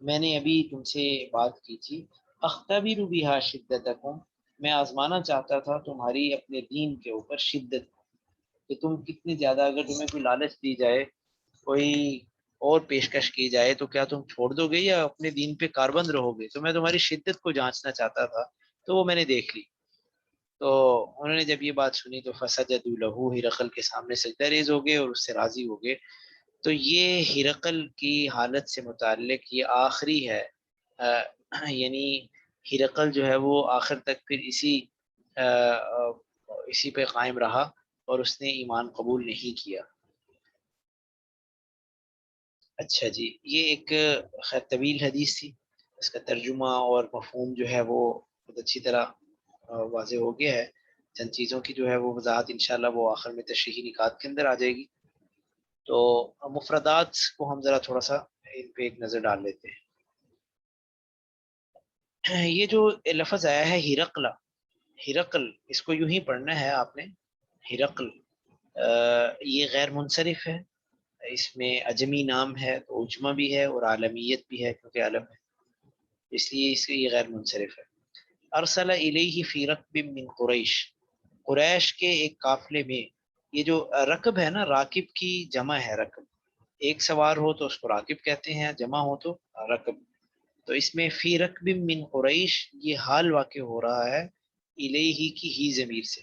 میں نے ابھی تم سے بات کی تھی، اختبر بها شدتکم، میں آزمانا چاہتا تھا تمہاری اپنے دین کے اوپر شدت، کہ تم کتنی زیادہ، اگر تمہیں کوئی لالچ دی جائے، کوئی اور پیشکش کی جائے، تو کیا تم چھوڑ دو گے یا اپنے دین پہ کاربند رہو گے؟ تو میں تمہاری شدت کو جانچنا چاہتا تھا، تو وہ میں نے دیکھ لی۔ تو انہوں نے جب یہ بات سنی تو فسجدوا لہ، ہرقل کے سامنے سجدہ ریز ہو گئے اور اس سے راضی ہو گئے۔ تو یہ ہرقل کی حالت سے متعلق یہ آخری ہے، یعنی ہرقل جو ہے وہ آخر تک پھر اسی پہ قائم رہا اور اس نے ایمان قبول نہیں کیا۔ اچھا جی، یہ ایک خیر طویل حدیث تھی، اس کا ترجمہ اور مفہوم جو ہے وہ بہت اچھی طرح واضح ہو گیا ہے۔ چند چیزوں کی جو ہے وہ وضاحت انشاءاللہ وہ آخر میں تشریحی نکات کے اندر آ جائے گی۔ تو مفردات کو ہم ذرا تھوڑا سا ان پہ ایک نظر ڈال لیتے ہیں۔ یہ جو لفظ آیا ہے ہرقل، ہرقل اس کو یوں ہی پڑھنا ہے آپ نے، ہرقل، یہ غیر منصرف ہے، اس میں عجمی نام ہے تو عجمہ بھی ہے اور عالمیت بھی ہے کیونکہ عالم ہے، اس لیے اس کے یہ غیر منصرف ہے۔ ارسل الیہ فی رکب من قریش، قریش کے ایک قافلے میں، یہ جو رکب ہے نا، راکب کی جمع ہے رکب، ایک سوار ہو تو اس کو راکب کہتے ہیں، جمع ہو تو رکب۔ تو اس میں فی رکب من قریش یہ حال واقع ہو رہا ہے الیہ کی ہی ضمیر سے،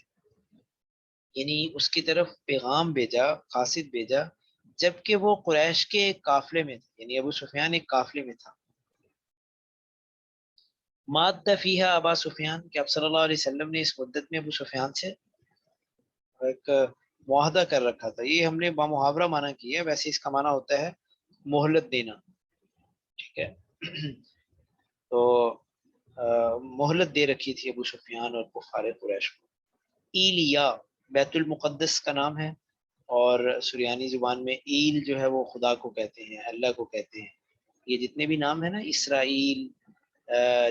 یعنی اس کی طرف پیغام بھیجا، قاصد بھیجا، جبکہ وہ قریش کے ایک قافلے میں تھا، یعنی ابو سفیان ایک قافلے میں تھا۔ ماد فیہا ابا سفیان، کہ اب صلی اللہ علیہ وسلم نے اس مدت میں ابو سفیان سے ایک معاہدہ کر رکھا تھا، یہ ہم نے بامحاورہ معنی کی ہے، ویسے اس کا معنی ہوتا ہے مہلت دینا، ٹھیک ہے۔ تو مہلت دے رکھی تھی ابو سفیان اور کفار قریش کو۔ ایلیا بیت المقدس کا نام ہے، اور سریانی زبان میں ایل جو ہے وہ خدا کو کہتے ہیں، اللہ کو کہتے ہیں۔ یہ جتنے بھی نام ہیں نا، اسرائیل،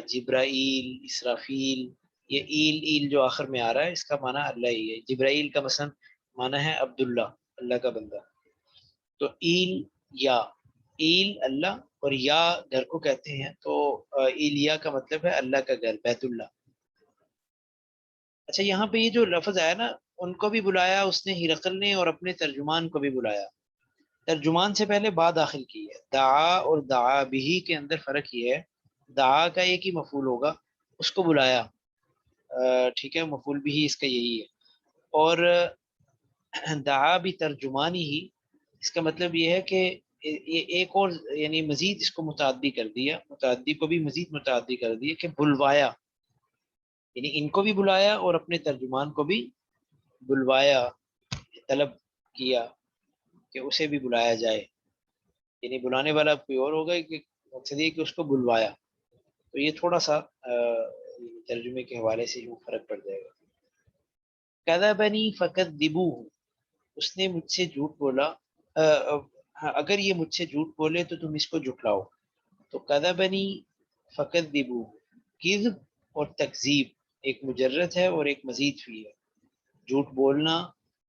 جبرائیل، اسرافیل، یہ ایل ایل جو آخر میں آ رہا ہے اس کا معنی اللہ ہی ہے۔ جبرائیل کا مثلا معنی ہے عبداللہ، اللہ کا بندہ۔ تو ایل، یا ایل اللہ، اور یا گھر کو کہتے ہیں، تو ایلیا کا مطلب ہے اللہ کا گھر، بیت اللہ۔ اچھا، یہاں پہ یہ جو لفظ آیا نا، ان کو بھی بلایا اس نے، ہرقل نے، اور اپنے ترجمان کو بھی بلایا۔ ترجمان سے پہلے با داخل کی ہے، دعا اور دعا بھی کے اندر فرق یہ ہے، دعا کا ایک ہی مفعول ہوگا، اس کو بلایا، ٹھیک ہے، مفعول بھی اس کا یہی ہے۔ اور دعا بھی ترجمانی ہی، اس کا مطلب یہ ہے کہ یہ ایک اور، یعنی مزید اس کو متعدی کر دیا، متعدی کو بھی مزید متعدی کر دیا کہ بلوایا، یعنی ان کو بھی بلایا اور اپنے ترجمان کو بھی بلوایا، طلب کیا کہ اسے بھی بلایا جائے، یعنی بلانے والا کوئی اور ہوگا، کہ مقصد یہ کہ اس کو بلوایا۔ تو یہ تھوڑا سا ترجمے کے حوالے سے یوں فرق پڑ جائے گا۔ کذبنی فکذبوہ، اس نے مجھ سے جھوٹ بولا، اگر یہ مجھ سے جھوٹ بولے تو تم اس کو جھٹلاؤ۔ تو کذبنی فکذبوہ، کذب اور تکذیب ایک مجرد ہے اور ایک مزید فی ہے، جھوٹ بولنا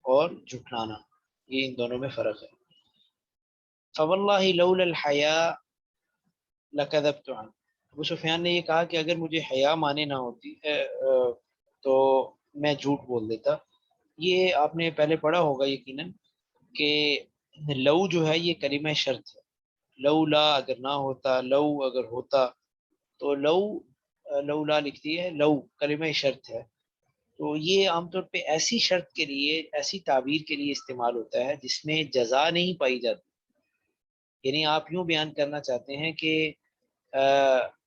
اور جھٹلانا، یہ ان دونوں میں فرق ہے۔ فواللہ لولا الحیاء لکذبت عنہ، ابو سفیان نے یہ کہا کہ اگر مجھے حیا مانے نہ ہوتی تو میں جھوٹ بول دیتا۔ یہ آپ نے پہلے پڑھا ہوگا یقیناً کہ لو جو ہے یہ کلمہ شرط ہے، لو لا اگر نہ ہوتا، لو اگر ہوتا، تو لو، لو لا لکھتی ہے، لو کلمہ شرط ہے۔ تو یہ عام طور پہ ایسی شرط کے لیے، ایسی تعبیر کے لیے استعمال ہوتا ہے جس میں جزا نہیں پائی جاتی، یعنی آپ یوں بیان کرنا چاہتے ہیں کہ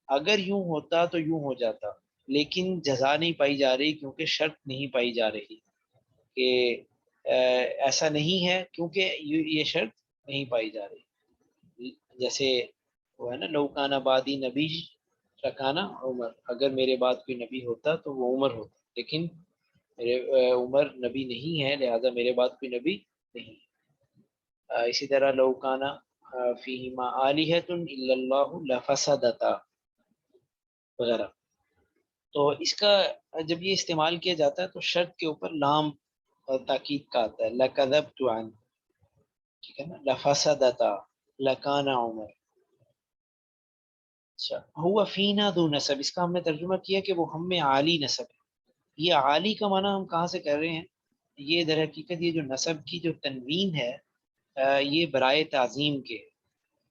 اگر یوں ہوتا تو یوں ہو جاتا، لیکن جزا نہیں پائی جا رہی کیونکہ شرط نہیں پائی جا رہی کہ ایسا نہیں ہے، کیونکہ یہ شرط نہیں پائی جا رہی۔ جیسے وہ ہے نا، لو کان بعدی نبی لکانا عمر، اگر میرے بعد کوئی نبی ہوتا تو وہ عمر ہوتا، لیکن میرے عمر نبی نہیں ہے، لہذا میرے بعد کوئی نبی نہیں۔ اسی طرح لو کانا فیہما آلہۃ الا اللہ لفسدتا وغیرہ۔ تو اس کا جب یہ استعمال کیا جاتا ہے تو شرط کے اوپر لام اور تاکید کا آتا ہے، لکذبت عن، ٹھیک ہے نا، لفسدتا، لکان عمر۔ اچھا، ہوا فینا ذو نسب، اس کا ہم نے ترجمہ کیا کہ وہ ہم میں عالی نسب ہے، یہ عالی کا معنی ہم کہاں سے کر رہے ہیں؟ یہ در حقیقت یہ جو نسب کی جو تنوین ہے یہ برائے تعظیم کے،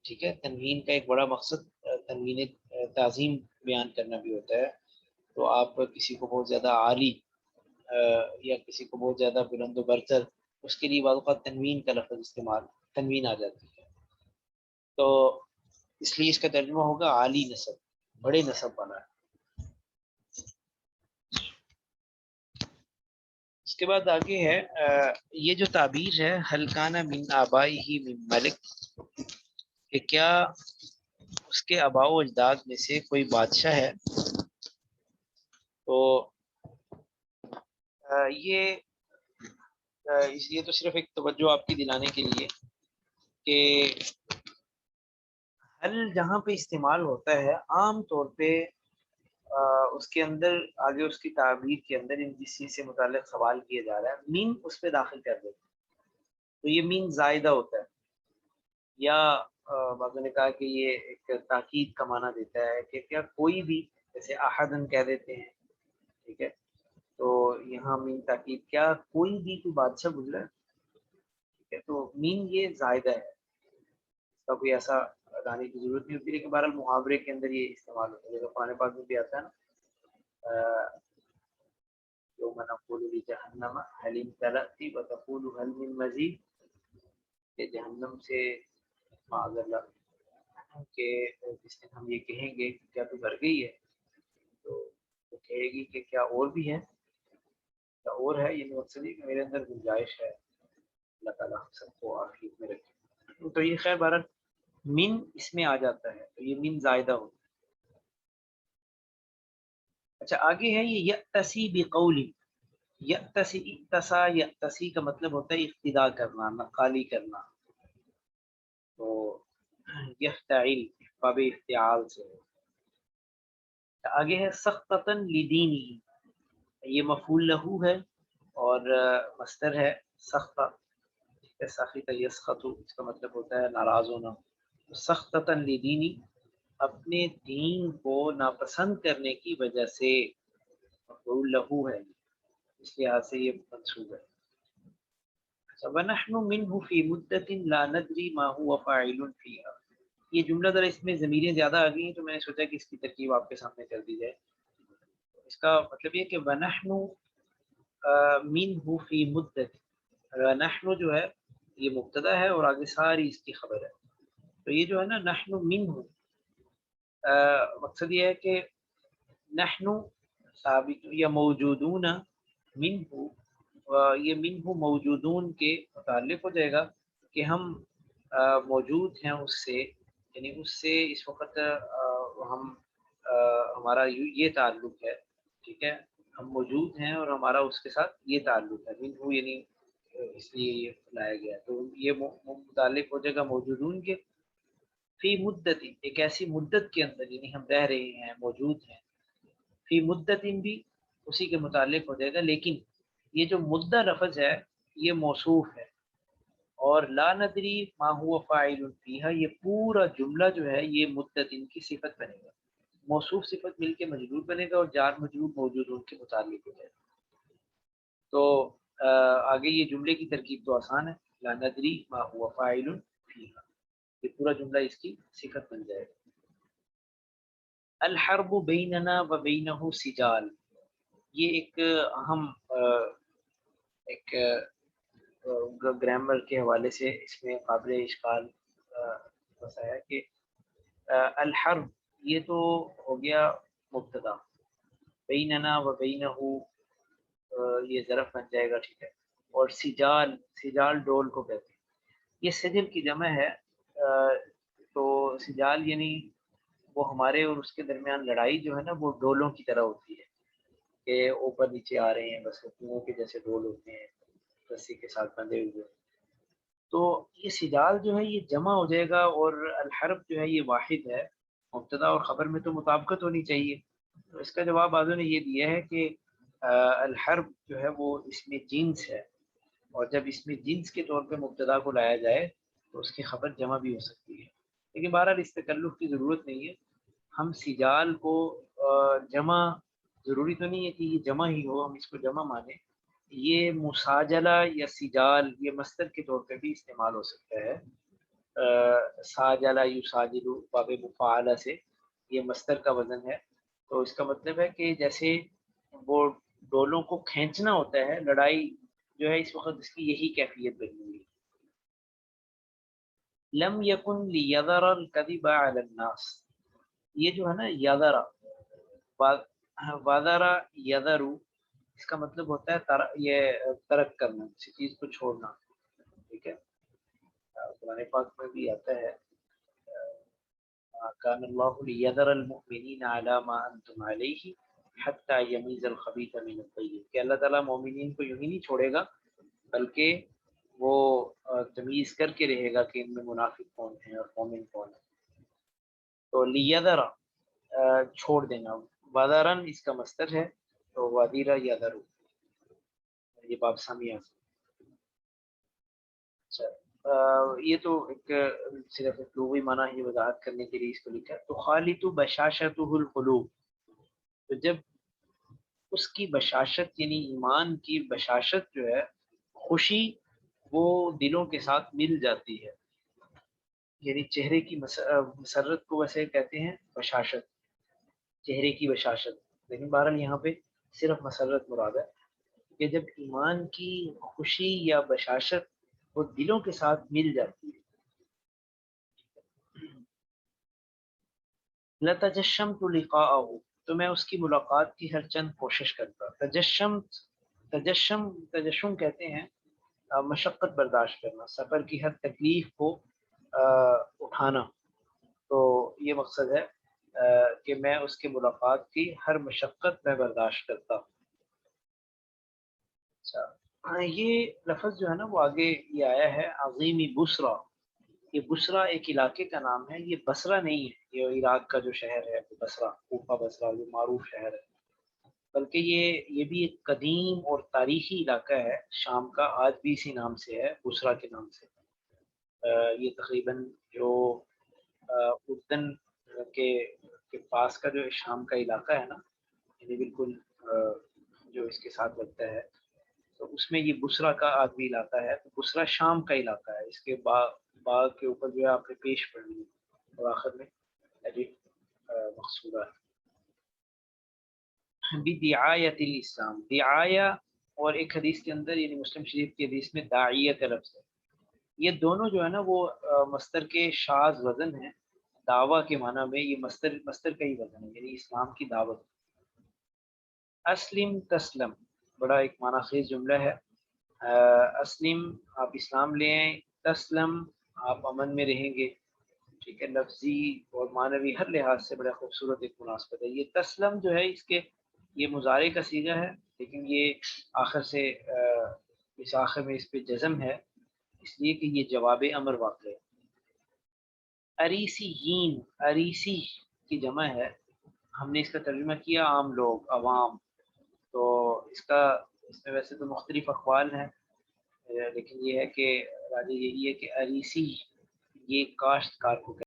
ٹھیک ہے، تنوین کا ایک بڑا مقصد تنوین تعظیم بیان کرنا بھی ہوتا ہے. تو آپ کسی کو بہت زیادہ عالی یا کسی کو بہت زیادہ بلند و برتر، اس کے لیے بعض اوقات تنوین کا لفظ استعمال، تنوین آ جاتی ہے. تو اس لیے اس کا ترجمہ ہوگا عالی نسب، بڑے نسب والا ہے. اس کے بعد آگے ہے یہ جو تعبیر ہے ہلکانہ من آبائی ہی من ملک، کہ کیا اس کے آباء و اجداد میں سے کوئی بادشاہ ہے. تو یہ تو صرف ایک توجہ آپ کی دلانے کے لیے کہ حل جہاں پہ استعمال ہوتا ہے عام طور پہ اس کے اندر آگے اس کی تعبیر کے اندر جس چیز سے متعلق سوال کیا جا رہا ہے مین اس پہ داخل کر دیتے ہیں، تو یہ مین زائدہ ہوتا ہے، یا بعضوں نے کہا کہ یہ ایک تاکید کا معنی دیتا ہے کہ کیا کوئی بھی، جیسے احدن کہہ دیتے ہیں، ٹھیک ہے، تو یہاں مین تاکید، کیا کوئی بھی کوئی بادشاہ گزرا ہے، ٹھیک ہے، تو مین یہ زائدہ ہے، اس کا کوئی ایسا لانے کی ضرورت نہیں ہوتی، لیکن بہرحال محاورے کے اندر یہ استعمال ہوتا ہے، جیسے قرآن پاک میں بھی آتا ہے نا یوم نقول لجہنم حل امتلأت وتقول هل من مزید، کہ جہنم سے معاذ اللہ کہ جس دن ہم یہ کہیں گے کہ کیا تو بھر گئی ہے، تو وہ کہے گی کہ کیا اور بھی ہے، کیا اور ہے، یہ مقصد ہے کہ میرے اندر گنجائش ہے. اللہ تعالیٰ ہم سب کو آخرت میں رکھے. تو یہ خیر بہرحال من اس میں آ جاتا ہے، تو یہ من زائدہ ہوتا ہے. اچھا آگے ہے یہ یأتسی بقول، یأتسی، اقتصا یأتسی کا مطلب ہوتا ہے اقتدا کرنا، نقالی کرنا. تو یفتعل باب افتعال سے. آگے ہے سختتاً لدینی، یہ مفعول لہو ہے اور مصدر ہے سخت، سخط یسخط، اس کا مطلب ہوتا ہے ناراض ہونا. سختتاً لدینی، اپنے دین کو ناپسند کرنے کی وجہ سے، مفعول لہو ہے، اس لحاظ سے یہ منصوب ہے. وَنَحْنُ مِنْهُ فِي مُدَّةٍ لَا نَدْرِي مَا هُوَ فَاعِلٌ فِيهَا. یہ جملہ ذرا اس میں ضمیریں زیادہ آ گئی ہیں، تو میں نے سوچا کہ اس کی ترکیب آپ کے سامنے کر دی جائے. اس کا مطلب یہ کہ وَنَحْنُ مِنْهُ فِي مُدَّةٍ، وَنَحْنُ جو ہے یہ مبتدا ہے اور آگے ساری اس کی خبر ہے. تو یہ جو ہے نا نحن منہ، مقصد یہ ہے کہ نحن ثابت یا موجودون منہ، یہ منہ موجودون کے متعلق ہو جائے گا کہ ہم موجود ہیں اس سے، یعنی اس سے اس وقت ہم ہمارا یہ تعلق ہے، ٹھیک ہے، ہم موجود ہیں اور ہمارا اس کے ساتھ یہ تعلق ہے. منہ یعنی اس لیے یہ لایا گیا، تو یہ متعلق ہو جائے گا موجودون کے. فی مدت، ایک ایسی مدت کے اندر، یعنی ہم رہ رہے ہیں، موجود ہیں. فی مدت بھی اسی کے متعلق ہو جائے گا، لیکن یہ جو مدہ لفظ ہے یہ موصوف ہے، اور لا ندری ما هو فاعل فیہا، یہ پورا جملہ جو ہے یہ مدت کی صفت بنے گا، موصوف صفت مل کے مجرور بنے گا اور جار مجرور موجود ان کے متعلق ہو جائے گا. تو آگے یہ جملے کی ترکیب تو آسان ہے، لا ندری ما هو فاعل فیہا، یہ پورا جملہ اس کی صفت بن جائے گا. الحرب بیننا و بینہ سجال، یہ ایک اہم ایک گرامر کے حوالے سے اس میں قابل اشکال بتایا کہ الحرب یہ تو ہو گیا مبتدا، بیننا و بینہ یہ ظرف بن جائے گا، ٹھیک ہے، اور سجال، سجال ڈول کو کہتے ہیں، یہ سجل کی جمع ہے. تو سجال یعنی وہ ہمارے اور اس کے درمیان لڑائی جو ہے نا وہ ڈولوں کی طرح ہوتی ہے کہ اوپر نیچے آ رہے ہیں، بس کنویں کے جیسے ڈول ہوتے ہیں رسی کے ساتھ بندھے ہوئے. تو یہ سجال جو ہے یہ جمع ہو جائے گا، اور الحرب جو ہے یہ واحد ہے، مبتدا اور خبر میں تو مطابقت ہونی چاہیے. تو اس کا جواب بعضوں نے یہ دیا ہے کہ الحرب جو ہے وہ اس میں جنس ہے، اور جب اس میں جنس کے طور پہ مبتدا کو لایا جائے تو اس کی خبر جمع بھی ہو سکتی ہے. لیکن بہرحال اس تکلف کی ضرورت نہیں ہے، ہم سجال کو جمع ضروری تو نہیں ہے کہ یہ جمع ہی ہو، ہم اس کو جمع مانیں. یہ مساجلہ یا سجال یہ مصدر کے طور پہ بھی استعمال ہو سکتا ہے. ساجلہ یساجلو باب مفعلہ سے یہ مصدر کا وزن ہے. تو اس کا مطلب ہے کہ جیسے وہ ڈولوں کو کھینچنا ہوتا ہے، لڑائی جو ہے اس وقت اس کی یہی کیفیت بنی ہوئی. لم یکن لیذر الکذب علی الناس، یہ جو ہے نا یذر، وذر یذر، اس کا مطلب ہوتا ہے یہ ترک کرنا، کسی چیز کو چھوڑنا. ٹھیک ہے، قرآن پاک میں بھی آتا ہے کان اللہ لیذر المؤمنین علی ما انتم علیہ حتی یمیز الخبیث من الطیب، کہ اللہ تعالیٰ مومنین کو یوں ہی نہیں چھوڑے گا بلکہ وہ تمیز کر کے رہے گا کہ ان میں منافق کون ہیں اور مومن کون ہیں. تو لیذر چھوڑ دینا، وذرن اس کا مصدر ہے، تو وادیرہ یذر، یہ باب سامیہ. اچھا، یہ تو ایک صرف ایک لغوی معنی ہی وضاحت کرنے کے لیے اس کو لکھا. تو خالط بشاشتہ القلوب، تو جب اس کی بشاشت یعنی ایمان کی بشاشت جو ہے، خوشی، وہ دلوں کے ساتھ مل جاتی ہے. یعنی چہرے کی مسرت کو ویسے کہتے ہیں بشاشت، چہرے کی بشاشت، لیکن بہرحال یہاں پہ صرف مسرت مراد ہے کہ جب ایمان کی خوشی یا بشاشت وہ دلوں کے ساتھ مل جاتی ہے. لَتَجَشَّمْتُ لِقَاءَهُ، تو میں اس کی ملاقات کی ہر چند کوشش کرتا. تجشم کہتے ہیں مشقت برداشت کرنا، سفر کی ہر تکلیف کو اٹھانا. تو یہ مقصد ہے کہ میں اس کی ملاقات کی ہر مشقت میں برداشت کرتا. اچھا، یہ لفظ جو ہے نا وہ آگے یہ آیا ہے عظیمی بصرہ. یہ بصرہ ایک علاقے کا نام ہے، یہ بصرہ نہیں ہے، یہ عراق کا جو شہر ہے بصرہ، کوفہ بصرہ جو معروف شہر ہے، بلکہ یہ بھی ایک قدیم اور تاریخی علاقہ ہے شام کا، آج بھی اسی نام سے ہے، بصرہ کے نام سے. یہ تقریباً جو اردن کے پاس کا جو شام کا علاقہ ہے نا، یعنی بالکل جو اس کے ساتھ لگتا ہے، تو اس میں یہ بصرہ کا آج بھی علاقہ ہے. تو بصرہ شام کا علاقہ ہے. اس کے باغ کے اوپر جو ہے آپ نے پیش پڑھنی ہے اور آخر میں مقصودہ ہے بدعایت الاسلام. دعایہ اور ایک حدیث کے اندر یعنی مسلم شریف کی حدیث میں داعیت لفظ ہے. یہ دونوں جو ہے نا وہ مصدر کے شاذ وزن ہیں. دعویٰ کے معنی میں یہ مصدر کا ہی وزن ہے، یعنی اسلام کی دعوت. اسلم تسلم بڑا ایک معنی خیز جملہ ہے. اسلم آپ اسلام لیں، تسلم آپ امن میں رہیں گے. ٹھیک ہے، لفظی اور معنوی ہر لحاظ سے بڑا خوبصورت ایک مناسبت ہے. یہ تسلم جو ہے اس کے یہ مضارع کا صیغہ ہے، لیکن یہ آخر سے اس آخر میں اس پہ جزم ہے، اس لیے کہ یہ جواب امر واقع ہے. اریسیین، اریسی کی جمع ہے، ہم نے اس کا ترجمہ کیا عام لوگ، عوام. تو اس میں ویسے تو مختلف اقوال ہیں، لیکن یہ ہے کہ راجح یہی ہے کہ اریسی یہ کاشتکار کو